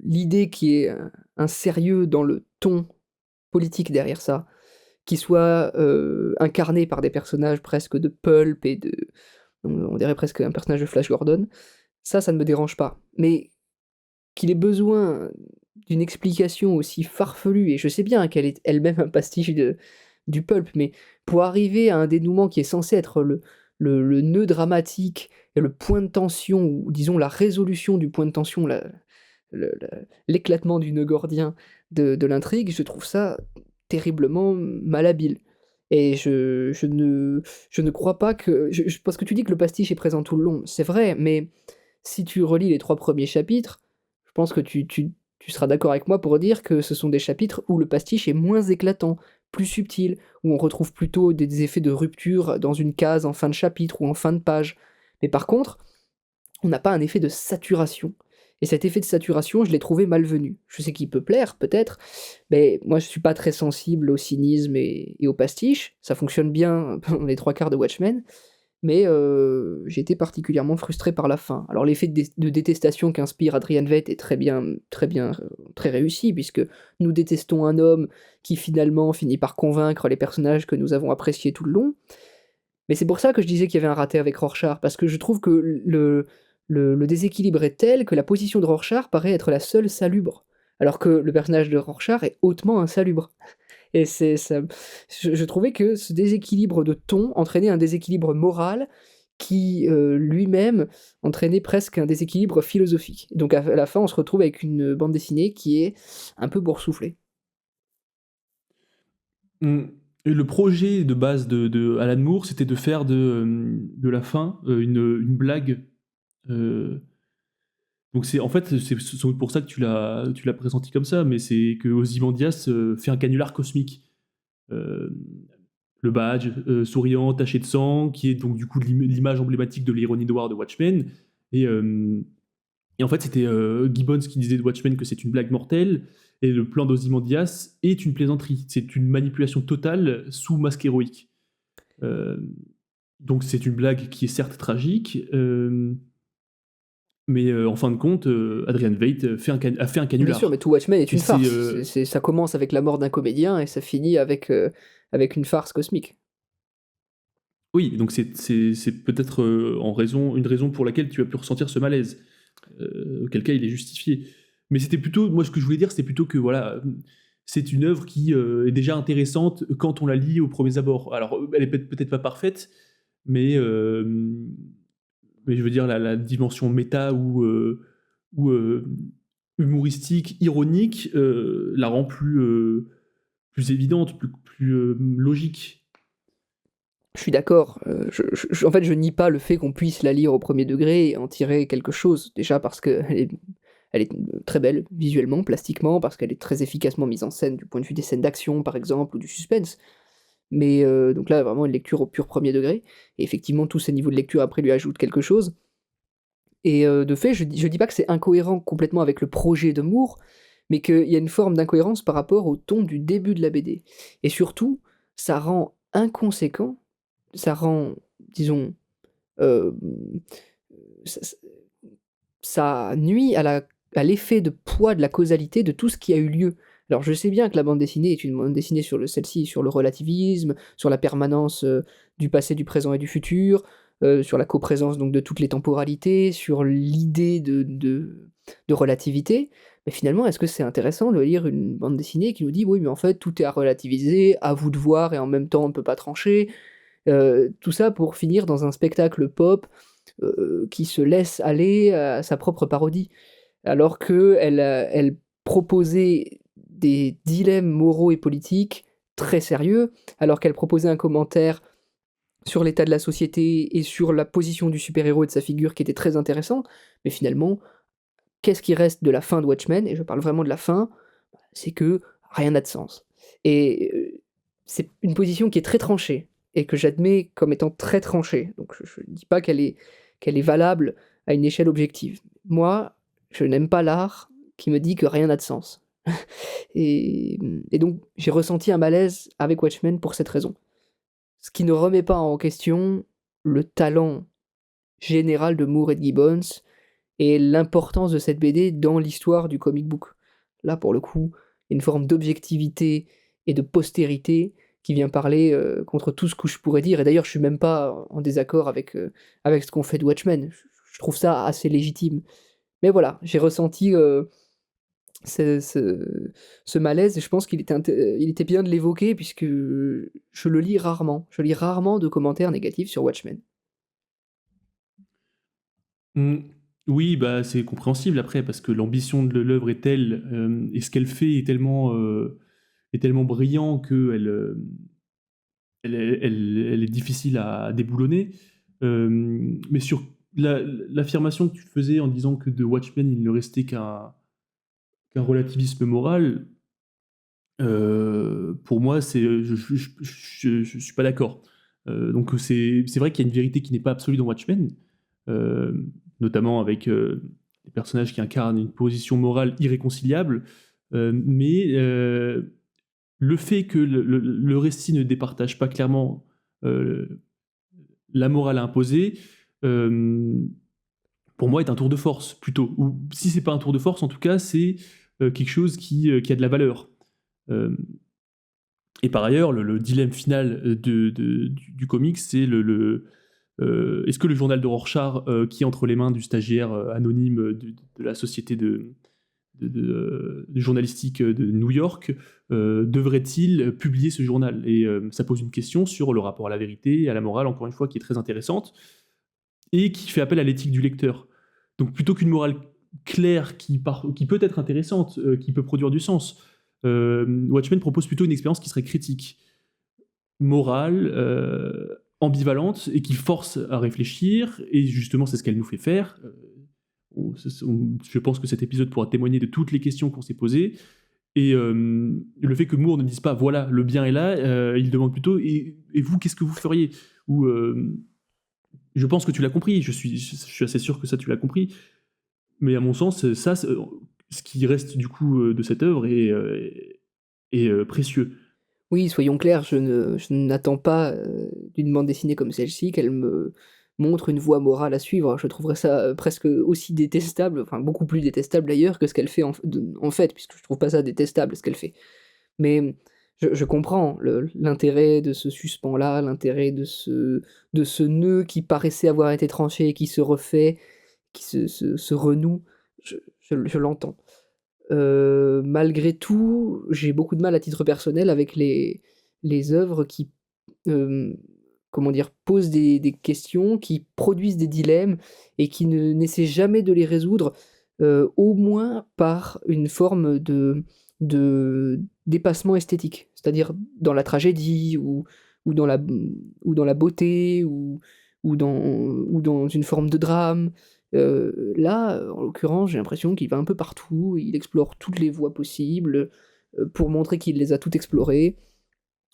l'idée qu'il y ait un sérieux dans le ton politique derrière ça, qui soit incarné par des personnages presque de pulp et on dirait presque un personnage de Flash Gordon, ça ne me dérange pas. Mais qu'il ait besoin d'une explication aussi farfelue, et je sais bien qu'elle est elle-même un pastiche du pulp, mais pour arriver à un dénouement qui est censé être le nœud dramatique et le point de tension, ou disons la résolution du point de tension, l'éclatement du nœud gordien de l'intrigue, je trouve ça terriblement malhabile. Et je ne crois pas que... parce que tu dis que le pastiche est présent tout le long, c'est vrai, mais si tu relis les 3 premiers chapitres, je pense que tu seras d'accord avec moi pour dire que ce sont des chapitres où le pastiche est moins éclatant, plus subtil, où on retrouve plutôt des effets de rupture dans une case en fin de chapitre ou en fin de page. Mais par contre, on n'a pas un effet de saturation. Et cet effet de saturation, je l'ai trouvé malvenu. Je sais qu'il peut plaire, peut-être, mais moi je suis pas très sensible au cynisme et au pastiche. Ça fonctionne bien dans les 3/4 de Watchmen, mais j'ai été particulièrement frustré par la fin. Alors l'effet de détestation qu'inspire Adrian Veidt est très réussi, puisque nous détestons un homme qui finalement finit par convaincre les personnages que nous avons appréciés tout le long. Mais c'est pour ça que je disais qu'il y avait un raté avec Rorschach, parce que je trouve que le déséquilibre est tel que la position de Rorschach paraît être la seule salubre, alors que le personnage de Rorschach est hautement insalubre. Et je trouvais que ce déséquilibre de ton entraînait un déséquilibre moral qui lui-même entraînait presque un déséquilibre philosophique. Donc à la fin, on se retrouve avec une bande dessinée qui est un peu boursouflée. Et le projet de base de Alan Moore, c'était de faire de la fin une blague. Donc en fait, c'est sans doute pour ça que tu l'as pressenti comme ça, mais c'est que Ozymandias fait un canular cosmique. Euh, le badge souriant, taché de sang, qui est donc du coup l'image emblématique de l'ironie noire de Watchmen. Et en fait, c'était Gibbons qui disait de Watchmen que c'est une blague mortelle, et le plan d'Ozymandias est une plaisanterie. C'est une manipulation totale sous masque héroïque. Donc c'est une blague qui est certes tragique, mais en fin de compte, Adrian Veidt a fait un canular. Bien sûr, mais tout Watchmen est une farce. Ça commence avec la mort d'un comédien et ça finit avec une farce cosmique. Oui, donc c'est peut-être une raison pour laquelle tu as pu ressentir ce malaise. Auquel cas il est justifié. Mais c'était plutôt, moi ce que je voulais dire, c'était plutôt que voilà, c'est une œuvre qui est déjà intéressante quand on la lit au premier abord. Alors elle est peut-être pas parfaite, mais je veux dire la dimension méta ou humoristique, ironique, la rend plus évidente, plus logique. Je suis d'accord. En fait, je nie pas le fait qu'on puisse la lire au premier degré et en tirer quelque chose. Déjà parce qu'elle est très belle visuellement, plastiquement, parce qu'elle est très efficacement mise en scène du point de vue des scènes d'action, par exemple, ou du suspense. Mais donc là, vraiment une lecture au pur premier degré. Et effectivement, tous ces niveaux de lecture après lui ajoutent quelque chose. Et de fait, je dis pas que c'est incohérent complètement avec le projet de Moore, mais qu'il y a une forme d'incohérence par rapport au ton du début de la BD. Et surtout, ça rend inconséquent, ça rend, disons, ça nuit à l'effet de poids de la causalité de tout ce qui a eu lieu. Alors je sais bien que la bande dessinée est une bande dessinée celle-ci sur le relativisme, sur la permanence du passé, du présent et du futur, sur la coprésence donc de toutes les temporalités, sur l'idée de relativité. Mais finalement, est-ce que c'est intéressant de lire une bande dessinée qui nous dit oui, mais en fait tout est à relativiser, à vous de voir et en même temps on ne peut pas trancher, tout ça pour finir dans un spectacle pop qui se laisse aller à sa propre parodie, alors qu'elle proposait des dilemmes moraux et politiques très sérieux, alors qu'elle proposait un commentaire sur l'état de la société et sur la position du super-héros et de sa figure qui était très intéressant, mais finalement, qu'est-ce qui reste de la fin de Watchmen, et je parle vraiment de la fin, c'est que rien n'a de sens. Et c'est une position qui est très tranchée, et que j'admets comme étant très tranchée. Donc je ne dis pas qu'elle est valable à une échelle objective. Moi, je n'aime pas l'art qui me dit que rien n'a de sens. Et donc j'ai ressenti un malaise avec Watchmen pour cette raison. Ce qui ne remet pas en question le talent général de Moore et de Gibbons, et l'importance de cette BD dans l'histoire du comic book. Là, pour le coup, il y a une forme d'objectivité et de postérité qui vient parler contre tout ce que je pourrais dire. Et d'ailleurs, je suis même pas en désaccord avec ce qu'on fait de Watchmen. Je trouve ça assez légitime. Mais voilà, j'ai ressenti ce malaise, et je pense il était bien de l'évoquer, puisque je le lis rarement. Je lis rarement de commentaires négatifs sur Watchmen. Mmh. Oui, bah, c'est compréhensible après, parce que l'ambition de l'œuvre est telle, et ce qu'elle fait est tellement brillant qu'elle elle est difficile à déboulonner. Mais sur l'affirmation que tu faisais en disant que de Watchmen, il ne restait qu'un relativisme moral, pour moi, je suis pas d'accord. Donc c'est vrai qu'il y a une vérité qui n'est pas absolue dans Watchmen, notamment avec des personnages qui incarnent une position morale irréconciliable, mais le fait que le récit ne départage pas clairement la morale à imposer, pour moi, est un tour de force plutôt. Ou si c'est pas un tour de force, en tout cas, c'est quelque chose qui a de la valeur. Euh, et par ailleurs, le dilemme final du comics, c'est est-ce que le journal de Rorschach, qui est entre les mains du stagiaire anonyme de la société de journalistique de New York, devrait-il publier ce journal? Et ça pose une question sur le rapport à la vérité et à la morale, encore une fois, qui est très intéressante, et qui fait appel à l'éthique du lecteur. Donc plutôt qu'une morale claire qui peut être intéressante, qui peut produire du sens, Watchmen propose plutôt une expérience qui serait critique, morale, ambivalente, et qui force à réfléchir, et justement c'est ce qu'elle nous fait faire. Je pense que cet épisode pourra témoigner de toutes les questions qu'on s'est posées, et le fait que Moore ne dise pas voilà, le bien est là, il demande plutôt et vous, qu'est-ce que vous feriez? Ou je pense que tu l'as compris, je suis assez sûr que ça tu l'as compris, mais à mon sens, ça, ce qui reste du coup de cette œuvre est précieux. Oui, soyons clairs, je n'attends pas d'une bande dessinée comme celle-ci qu'elle me montre une voie morale à suivre. Je trouverais ça presque aussi détestable, enfin beaucoup plus détestable d'ailleurs que ce qu'elle fait en fait, puisque je trouve pas ça détestable ce qu'elle fait. Mais je comprends l'intérêt de ce suspens-là, l'intérêt de ce nœud qui paraissait avoir été tranché et qui se refait, qui se renoue. Je l'entends. Malgré tout, j'ai beaucoup de mal à titre personnel avec les œuvres qui, comment dire? Posent des questions, qui produisent des dilemmes et qui n'essaient jamais de les résoudre, au moins par une forme de dépassement esthétique. C'est-à-dire dans la tragédie ou dans la ou dans la beauté ou dans une forme de drame. Là, en l'occurrence, j'ai l'impression qu'il va un peu partout, il explore toutes les voies possibles, pour montrer qu'il les a toutes explorées,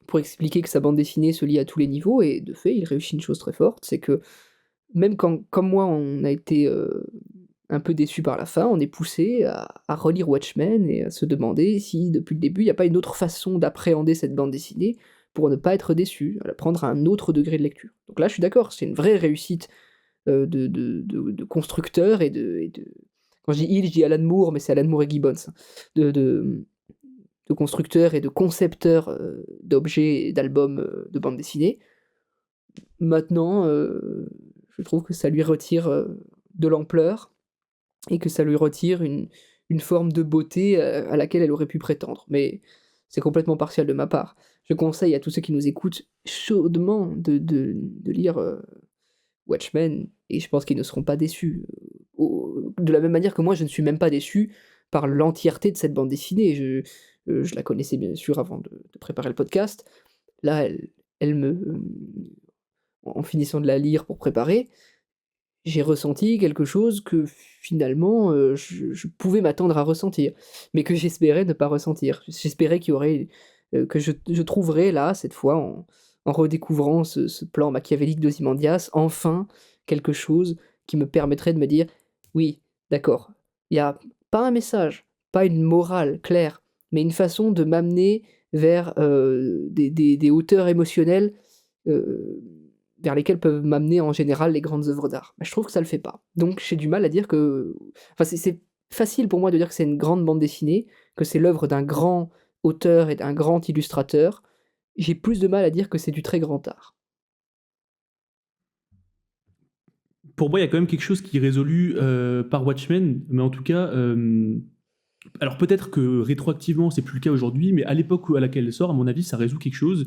pour expliquer que sa bande dessinée se lie à tous les niveaux, et de fait, il réussit une chose très forte, c'est que même quand, comme moi, on a été, un peu déçus par la fin, on est poussé à relire Watchmen et à se demander si, depuis le début, il n'y a pas une autre façon d'appréhender cette bande dessinée pour ne pas être déçu, à la prendre à un autre degré de lecture. Donc là, je suis d'accord, c'est une vraie réussite de constructeurs et de quand je dis il, je dis Alan Moore, mais c'est Alan Moore et Gibbons, hein, de de de constructeurs et de concepteurs, d'objets et d'albums, de bande dessinée. Maintenant, je trouve que ça lui retire, de l'ampleur, et que ça lui retire une forme de beauté, à laquelle elle aurait pu prétendre. Mais c'est complètement partial de ma part. Je conseille à tous ceux qui nous écoutent chaudement de lire, Watchmen, et je pense qu'ils ne seront pas déçus. De la même manière que moi, je ne suis même pas déçu par l'entièreté de cette bande dessinée. Je la connaissais bien sûr avant de préparer le podcast. Là, elle me en finissant de la lire pour préparer, j'ai ressenti quelque chose que finalement, je pouvais m'attendre à ressentir, mais que j'espérais ne pas ressentir. J'espérais qu'il y aurait, que je trouverai là, cette fois, en redécouvrant ce plan machiavélique d'Ozymandias, enfin quelque chose qui me permettrait de me dire: «Oui, d'accord, il y a pas un message, pas une morale claire, mais une façon de m'amener vers, des hauteurs émotionnelles, heu, vers lesquelles peuvent m'amener en général les grandes œuvres d'art». Bah, je trouve que ça le fait pas. Donc j'ai du mal à dire que enfin c'est facile pour moi de dire que c'est une grande bande dessinée, que c'est l'œuvre d'un grand auteur et d'un grand illustrateur. J'ai plus de mal à dire que c'est du très grand art. Pour moi, il y a quand même quelque chose qui est résolu par Watchmen, mais en tout cas, alors peut-être que rétroactivement, c'est plus le cas aujourd'hui, mais à l'époque à laquelle elle sort, à mon avis, ça résout quelque chose,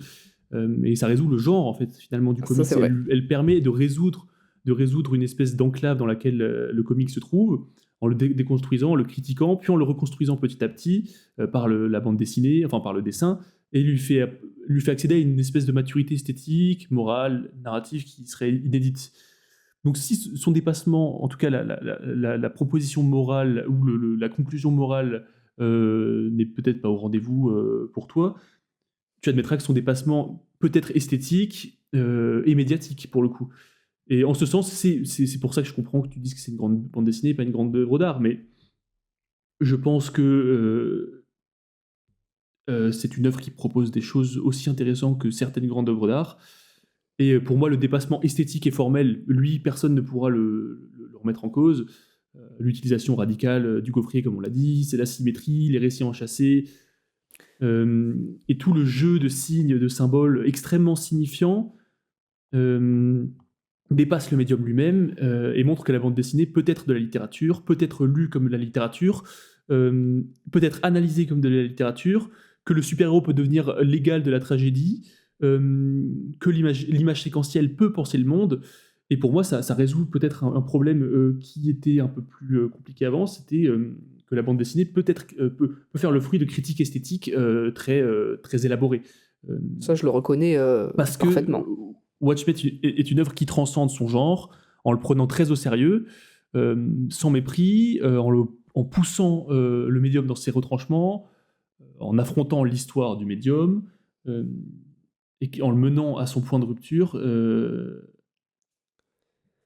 et ça résout le genre, en fait, finalement, du Ça, comics. c'est vrai. Elle permet de résoudre une espèce d'enclave dans laquelle le comic se trouve, en le déconstruisant, en le critiquant, puis en le reconstruisant petit à petit par la bande dessinée, enfin par le dessin, et lui fait accéder à une espèce de maturité esthétique, morale, narrative qui serait inédite. Donc si son dépassement, en tout cas la proposition morale ou la conclusion morale n'est peut-être pas au rendez-vous pour toi, tu admettras que son dépassement peut être esthétique et médiatique pour le coup. Et en ce sens, c'est pour ça que je comprends que tu dises que c'est une grande bande dessinée, pas une grande œuvre d'art, mais je pense que c'est une œuvre qui propose des choses aussi intéressantes que certaines grandes œuvres d'art. Et pour moi, le dépassement esthétique et formel, lui, personne ne pourra le remettre en cause. L'utilisation radicale du gaufrier, comme on l'a dit, c'est la symétrie, les récits enchâssés, et tout le jeu de signes, de symboles extrêmement signifiants euh, dépasse le médium lui-même et montre que la bande dessinée peut être de la littérature, peut être lue comme de la littérature, peut être analysée comme de la littérature, que le super-héros peut devenir l'égal de la tragédie, que l'image séquentielle peut penser le monde. Et pour moi, ça résout peut-être un problème qui était un peu plus compliqué avant, c'était que la bande dessinée peut faire le fruit de critiques esthétiques très élaborées. Euh, Ça, je le reconnais, Parce que parfaitement. Watchmen est une œuvre qui transcende son genre, en le prenant très au sérieux, sans mépris, en poussant le médium dans ses retranchements, en affrontant l'histoire du médium, euh, en le menant à son point de rupture.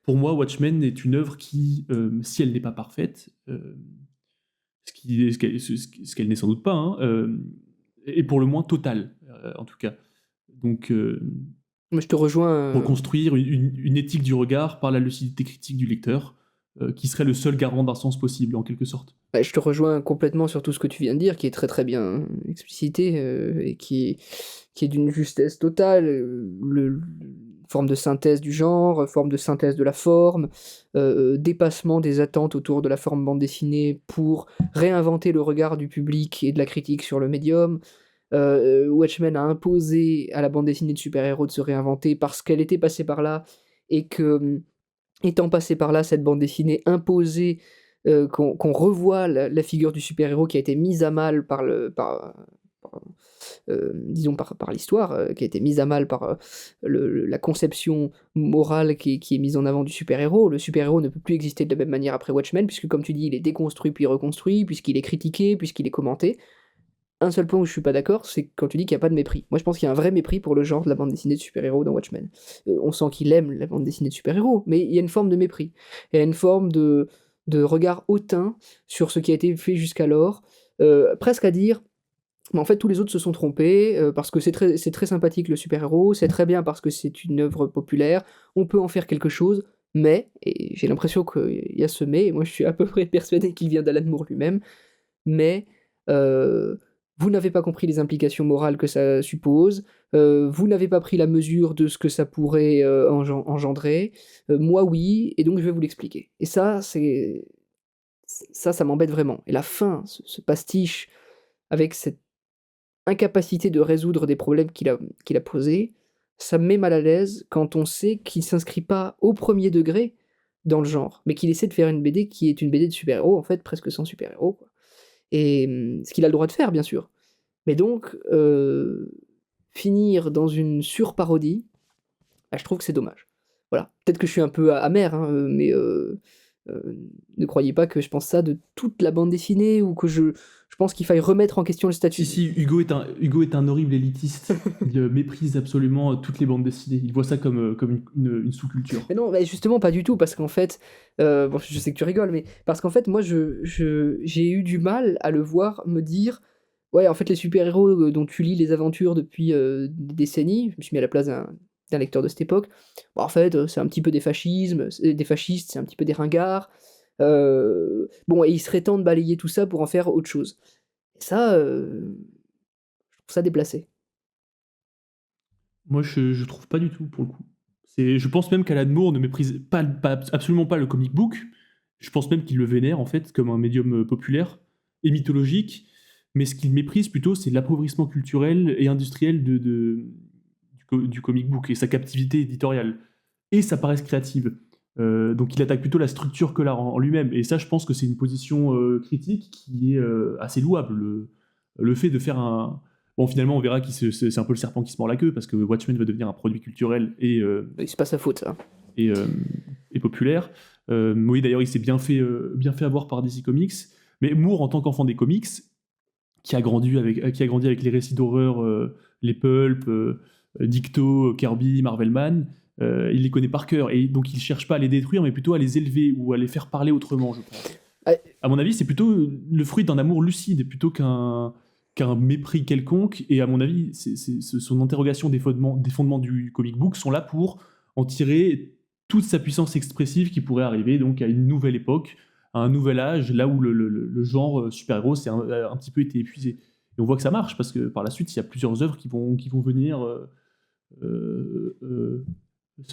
Pour moi, Watchmen est une œuvre qui, si elle n'est pas parfaite, ce qu'elle n'est sans doute pas, hein, est pour le moins totale, en tout cas. Donc, Mais je te rejoins, reconstruire une éthique du regard par la lucidité critique du lecteur, qui serait le seul garant d'un sens possible, en quelque sorte. bah, je te rejoins complètement sur tout ce que tu viens de dire, qui est très, très bien explicité, et qui est d'une justesse totale, forme de synthèse du genre, forme de synthèse de la forme, dépassement des attentes autour de la forme bande dessinée pour réinventer le regard du public et de la critique sur le médium. Watchmen a imposé à la bande dessinée de super-héros de se réinventer parce qu'elle était passée par là et que, étant passée par là, cette bande dessinée imposait, qu'on revoie la figure du super-héros qui a été mise à mal par, disons par l'histoire, qui a été mise à mal par, la conception morale qui est mise en avant du super-héros. Le super-héros ne peut plus exister de la même manière après Watchmen puisque, comme tu dis, il est déconstruit puis reconstruit, puisqu'il est critiqué, puisqu'il est commenté. Un seul point où je suis pas d'accord, c'est quand tu dis qu'il y a pas de mépris. Moi, je pense qu'il y a un vrai mépris pour le genre de la bande dessinée de super-héros dans Watchmen. On sent qu'il aime la bande dessinée de super-héros, mais il y a une forme de mépris. Il y a une forme de regard hautain sur ce qui a été fait jusqu'alors, presque à dire: «Mais en fait, tous les autres se sont trompés, parce que c'est très sympathique le super-héros, c'est très bien parce que c'est une œuvre populaire, on peut en faire quelque chose, mais» et j'ai l'impression qu'il y a ce «mais» et moi je suis à peu près persuadé qu'il vient d'Alan Moore lui-même, mais vous n'avez pas compris les implications morales que ça suppose, vous n'avez pas pris la mesure de ce que ça pourrait, engendrer, moi oui, et donc je vais vous l'expliquer. Et ça m'embête vraiment. Et la fin, ce pastiche avec cette incapacité de résoudre des problèmes qu'il a posés, ça me met mal à l'aise quand on sait qu'il s'inscrit pas au premier degré dans le genre, mais qu'il essaie de faire une BD qui est une BD de super-héros, en fait, presque sans super-héros, quoi. Et ce qu'il a le droit de faire, bien sûr. Mais donc, finir dans une surparodie, bah, je trouve que c'est dommage. Voilà. Peut-être que je suis un peu amer, hein, mais Ne croyez pas que je pense ça de toute la bande dessinée ou que je pense qu'il faille remettre en question le statut. Si, Hugo est un horrible élitiste. Il méprise absolument toutes les bandes dessinées. Il voit ça comme une sous-culture. Mais non, justement, pas du tout, parce qu'en fait, bon, je sais que tu rigoles, mais parce qu'en fait, moi, j'ai eu du mal à le voir me dire, ouais, en fait, les super-héros dont tu lis les aventures depuis des décennies, je me suis mis à la place d'un lecteur de cette époque, bon, en fait, c'est un petit peu des fascistes, c'est un petit peu des ringards, bon, et il serait temps de balayer tout ça pour en faire autre chose. Et ça, je trouve ça déplacé. Moi, je trouve pas du tout, pour le coup. Je pense même qu'Alan Moore ne méprise absolument pas le comic book. Je pense même qu'il le vénère, en fait, comme un médium populaire et mythologique. Mais ce qu'il méprise plutôt, c'est l'appauvrissement culturel et industriel du comic book et sa captivité éditoriale. Et sa paresse créative. Donc il attaque plutôt la structure que l'art en lui-même. Et ça, je pense que c'est une position critique qui est assez louable. Le fait de faire un... Bon, finalement, on verra que c'est un peu le serpent qui se mord la queue, parce que Watchmen va devenir un produit culturel C'est pas sa faute, ça. et, euh, et populaire. Oui, d'ailleurs, il s'est bien fait avoir par DC Comics. Mais Moore, en tant qu'enfant des comics, qui a grandi avec les récits d'horreur, les Pulp, Dicto, Kirby, Marvelman, il les connaît par cœur. Et donc, il ne cherche pas à les détruire, mais plutôt à les élever ou à les faire parler autrement, je pense. À mon avis, c'est plutôt le fruit d'un amour lucide, plutôt qu'un mépris quelconque. Et à mon avis, son interrogation des fondements du comic book sont là pour en tirer toute sa puissance expressive qui pourrait arriver donc à une nouvelle époque, à un nouvel âge, là où le genre super-héros s'est un petit peu été épuisé. Et on voit que ça marche, parce que par la suite, il y a plusieurs œuvres qui vont venir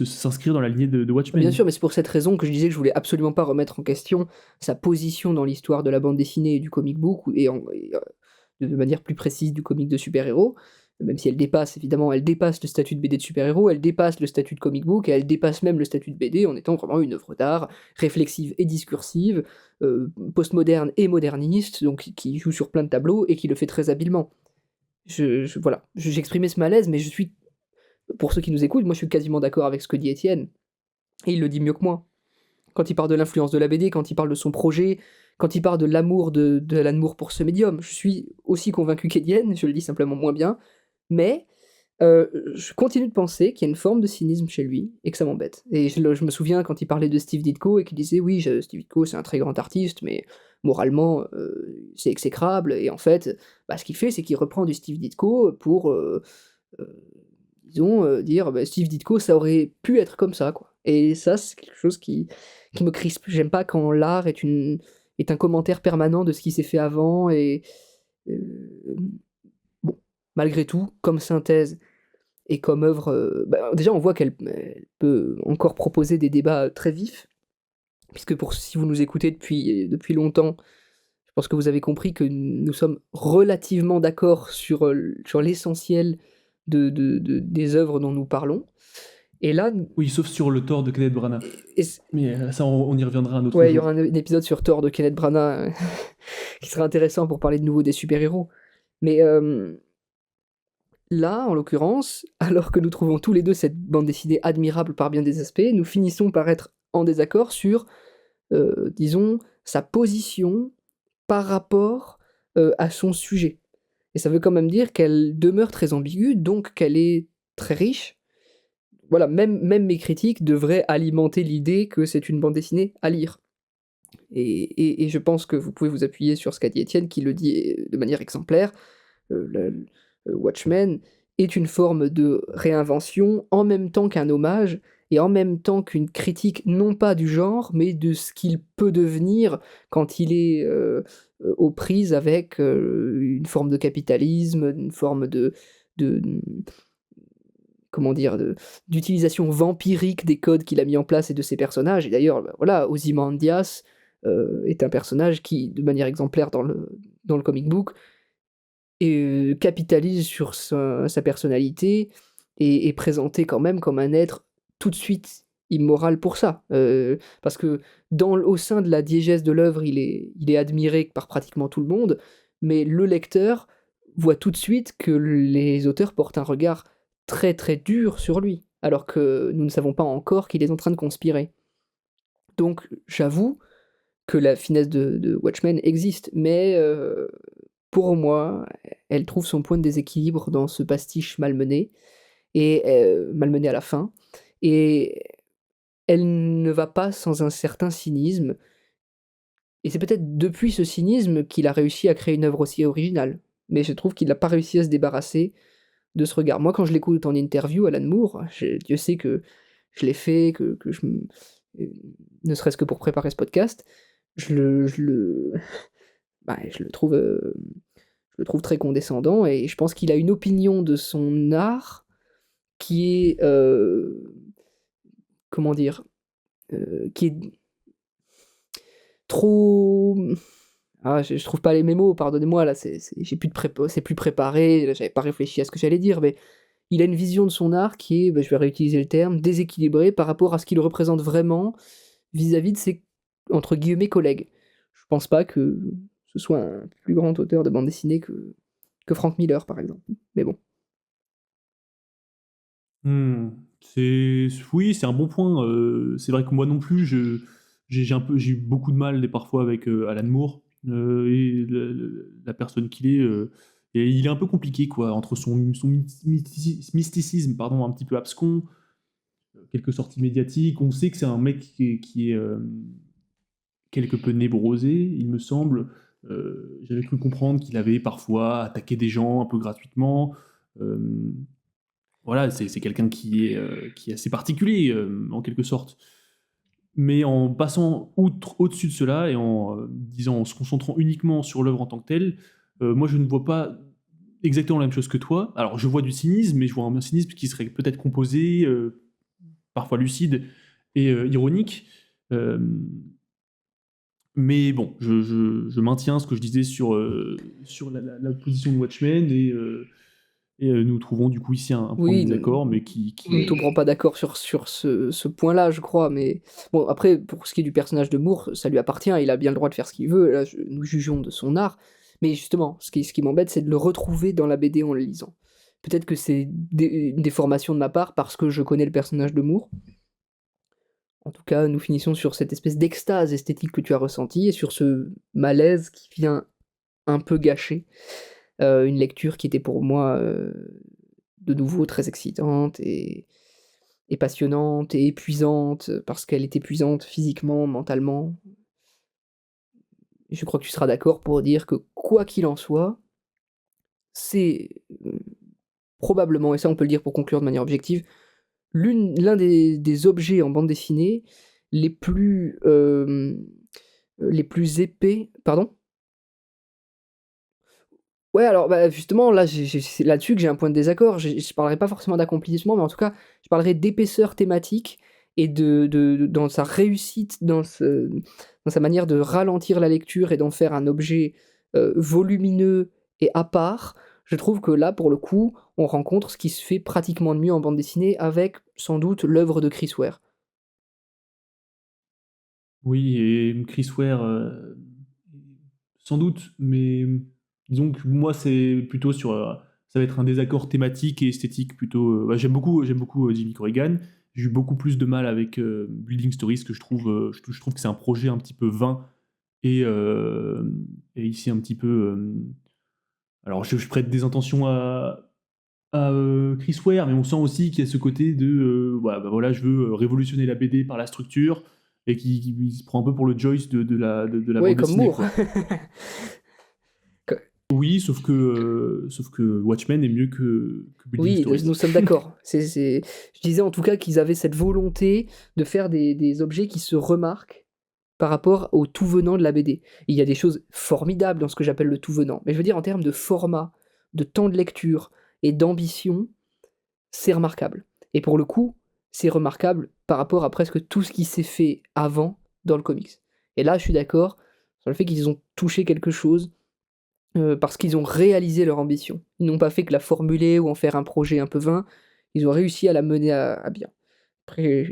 s'inscrire dans la lignée de Watchmen. Bien sûr, mais c'est pour cette raison que je disais que je voulais absolument pas remettre en question sa position dans l'histoire de la bande dessinée et du comic book, de manière plus précise du comic de super-héros, même si elle dépasse le statut de BD de super-héros, elle dépasse le statut de comic book, et elle dépasse même le statut de BD en étant vraiment une œuvre d'art, réflexive et discursive, postmoderne et moderniste, donc qui joue sur plein de tableaux et qui le fait très habilement. Voilà, j'exprimais ce malaise, mais pour ceux qui nous écoutent, moi je suis quasiment d'accord avec ce que dit Étienne, et il le dit mieux que moi. Quand il parle de l'influence de la BD, quand il parle de son projet, quand il parle de l'amour de Alan Moore pour ce médium, je suis aussi convaincu qu'Étienne, je le dis simplement moins bien, mais je continue de penser qu'il y a une forme de cynisme chez lui, et que ça m'embête. Et je me souviens quand il parlait de Steve Ditko, et qu'il disait, oui, Steve Ditko c'est un très grand artiste, mais moralement c'est exécrable, et en fait, ce qu'il fait, c'est qu'il reprend du Steve Ditko pour... disons, dire Steve Ditko, ça aurait pu être comme ça, quoi. Et ça, c'est quelque chose qui me crispe. J'aime pas quand l'art est un commentaire permanent de ce qui s'est fait avant, et bon, malgré tout, comme synthèse et comme œuvre, déjà on voit elle peut encore proposer des débats très vifs, puisque si vous nous écoutez depuis longtemps, je pense que vous avez compris que nous sommes relativement d'accord sur l'essentiel des œuvres dont nous parlons. Et là, Oui, sauf sur le Thor de Kenneth Branagh. Mais ça, on y reviendra un autre ouais, il y jour. aura un épisode sur Thor de Kenneth Branagh qui sera intéressant pour parler de nouveau des super-héros. Mais là, en l'occurrence, alors que nous trouvons tous les deux cette bande dessinée admirable par bien des aspects, nous finissons par être en désaccord sur, disons, sa position par rapport à son sujet. Et ça veut quand même dire qu'elle demeure très ambiguë, donc qu'elle est très riche. Voilà, même mes critiques devraient alimenter l'idée que c'est une bande dessinée à lire. Et je pense que vous pouvez vous appuyer sur ce qu'a dit Étienne, qui le dit de manière exemplaire. Watchmen est une forme de réinvention en même temps qu'un hommage, et en même temps qu'une critique non pas du genre, mais de ce qu'il peut devenir quand il est aux prises avec une forme de capitalisme, une forme de comment dire, d'utilisation vampirique des codes qu'il a mis en place et de ses personnages. Et d'ailleurs, voilà, Ozymandias est un personnage qui, de manière exemplaire dans le comic book, capitalise sur sa personnalité et est présenté quand même comme un être tout de suite immoral pour ça. Parce que au sein de la diégèse de l'œuvre, il est admiré par pratiquement tout le monde, mais le lecteur voit tout de suite que les auteurs portent un regard très très dur sur lui, alors que nous ne savons pas encore qu'il est en train de conspirer. Donc j'avoue que la finesse de Watchmen existe, mais pour moi, elle trouve son point de déséquilibre dans ce pastiche malmené et malmené à la fin, et elle ne va pas sans un certain cynisme, et c'est peut-être depuis ce cynisme qu'il a réussi à créer une œuvre aussi originale. Mais je trouve qu'il n'a pas réussi à se débarrasser de ce regard. Moi, quand je l'écoute en interview, Alan Moore, Dieu sait que je l'ai fait, que euh, ne serait-ce que pour préparer ce podcast, je le, bah, je le trouve très condescendant, et je pense qu'il a une opinion de son art qui est, comment dire, qui est trop. Ah, je trouve pas les mots, pardonnez-moi, là, j'ai plus de c'est plus préparé, là, j'avais pas réfléchi à ce que j'allais dire, mais il a une vision de son art qui est, bah, je vais réutiliser le terme, déséquilibrée par rapport à ce qu'il représente vraiment vis-à-vis de ses, entre guillemets, collègues. Je pense pas que ce soit un plus grand auteur de bande dessinée que Frank Miller, par exemple. Mais bon. Mmh. Oui, c'est un bon point. C'est vrai que moi non plus, j'ai eu beaucoup de mal parfois avec Alan Moore et la personne qu'il est. Et il est un peu compliqué, quoi, entre son mysticisme, pardon, un petit peu abscon, quelques sorties médiatiques. On sait que c'est un mec qui est quelque peu nébrosé, il me semble. J'avais cru comprendre qu'il avait parfois attaqué des gens un peu gratuitement. Euh, voilà, c'est quelqu'un qui est assez particulier, en quelque sorte. Mais en passant au-dessus de cela et en se concentrant uniquement sur l'œuvre en tant que telle, moi je ne vois pas exactement la même chose que toi. Alors je vois du cynisme, mais je vois un cynisme qui serait peut-être composé, parfois lucide et ironique. Euh, mais bon, je maintiens ce que je disais sur la position de Watchmen et nous trouvons du coup ici un point de Oui, désaccord, mais nous ne tomberons pas d'accord sur ce point-là, je crois, mais bon, après, pour ce qui est du personnage de Moore, ça lui appartient, il a bien le droit de faire ce qu'il veut, là, nous jugeons de son art, mais justement, ce qui m'embête, c'est de le retrouver dans la BD en le lisant. Peut-être que c'est une déformation de ma part, parce que je connais le personnage de Moore. En tout cas, nous finissons sur cette espèce d'extase esthétique que tu as ressentie, et sur ce malaise qui vient un peu gâcher une lecture qui était pour moi de nouveau très excitante et passionnante et épuisante, parce qu'elle est épuisante physiquement, mentalement. Je crois que tu seras d'accord pour dire que quoi qu'il en soit, c'est probablement, et ça on peut le dire pour conclure de manière objective, l'un des objets en bande dessinée les plus épais. Pardon? Ouais, alors bah, justement, là, c'est là-dessus que j'ai un point de désaccord. Je parlerai pas forcément d'accomplissement, mais en tout cas, je parlerai d'épaisseur thématique et dans sa réussite, dans sa manière de ralentir la lecture et d'en faire un objet volumineux et à part. Je trouve que là, pour le coup, on rencontre ce qui se fait pratiquement de mieux en bande dessinée avec, sans doute, l'œuvre de Chris Ware. oui, et Chris Ware, sans doute, mais disons que moi, c'est plutôt ça va être un désaccord thématique et esthétique plutôt. Bah, j'aime beaucoup Jimmy Corrigan. J'ai eu beaucoup plus de mal avec Building Stories, que je trouve que c'est un projet un petit peu vain et, euh, et ici un petit peu. Alors, je prête des intentions à Chris Ware, mais on sent aussi qu'il y a ce côté de bah voilà, je veux révolutionner la BD par la structure et qui se prend un peu pour le Joyce de la Oui, bande comme dessinée, Moore. quoi. Oui, sauf que Watchmen est mieux que Building Oui, Stories. nous sommes d'accord. Je disais en tout cas qu'ils avaient cette volonté de faire des objets qui se remarquent par rapport au tout venant de la BD. Il y a des choses formidables dans ce que j'appelle le tout venant, mais je veux dire en termes de format, de temps de lecture et d'ambition, c'est remarquable. Et pour le coup, c'est remarquable par rapport à presque tout ce qui s'est fait avant dans le comics. Et là, je suis d'accord sur le fait qu'ils ont touché quelque chose parce qu'ils ont réalisé leur ambition. Ils n'ont pas fait que la formuler ou en faire un projet un peu vain, ils ont réussi à la mener à bien. Après,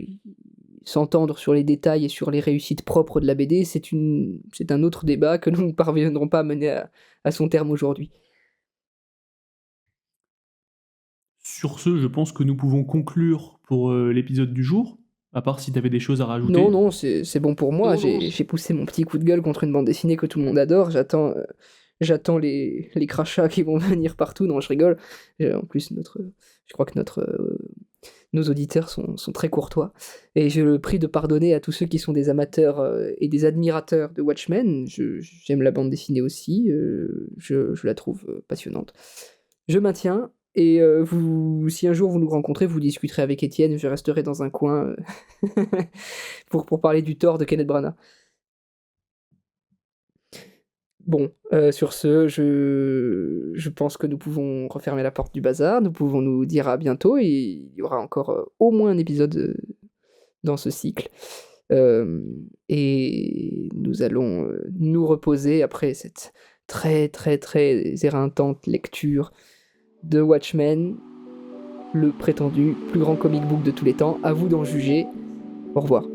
s'entendre sur les détails et sur les réussites propres de la BD, c'est un autre débat que nous ne parviendrons pas à mener à son terme aujourd'hui. Sur ce, je pense que nous pouvons conclure pour l'épisode du jour. À part si t'avais des choses à rajouter. Non, non, c'est bon pour moi. J'ai poussé mon petit coup de gueule contre une bande dessinée que tout le monde adore. J'attends les crachats qui vont venir partout. Non, je rigole. En plus, je crois que nos auditeurs sont très courtois. Et je le prie de pardonner à tous ceux qui sont des amateurs et des admirateurs de Watchmen. J'aime la bande dessinée aussi. Je la trouve passionnante. Je maintiens. Et si un jour vous nous rencontrez, vous discuterez avec Étienne. Je resterai dans un coin pour parler du tort de Kenneth Branagh. Bon, sur ce, je pense que nous pouvons refermer la porte du bazar, nous pouvons nous dire à bientôt, et il y aura encore au moins un épisode dans ce cycle. Et nous allons nous reposer après cette très très très éreintante lecture de Watchmen, le prétendu plus grand comic book de tous les temps. À vous d'en juger. Au revoir.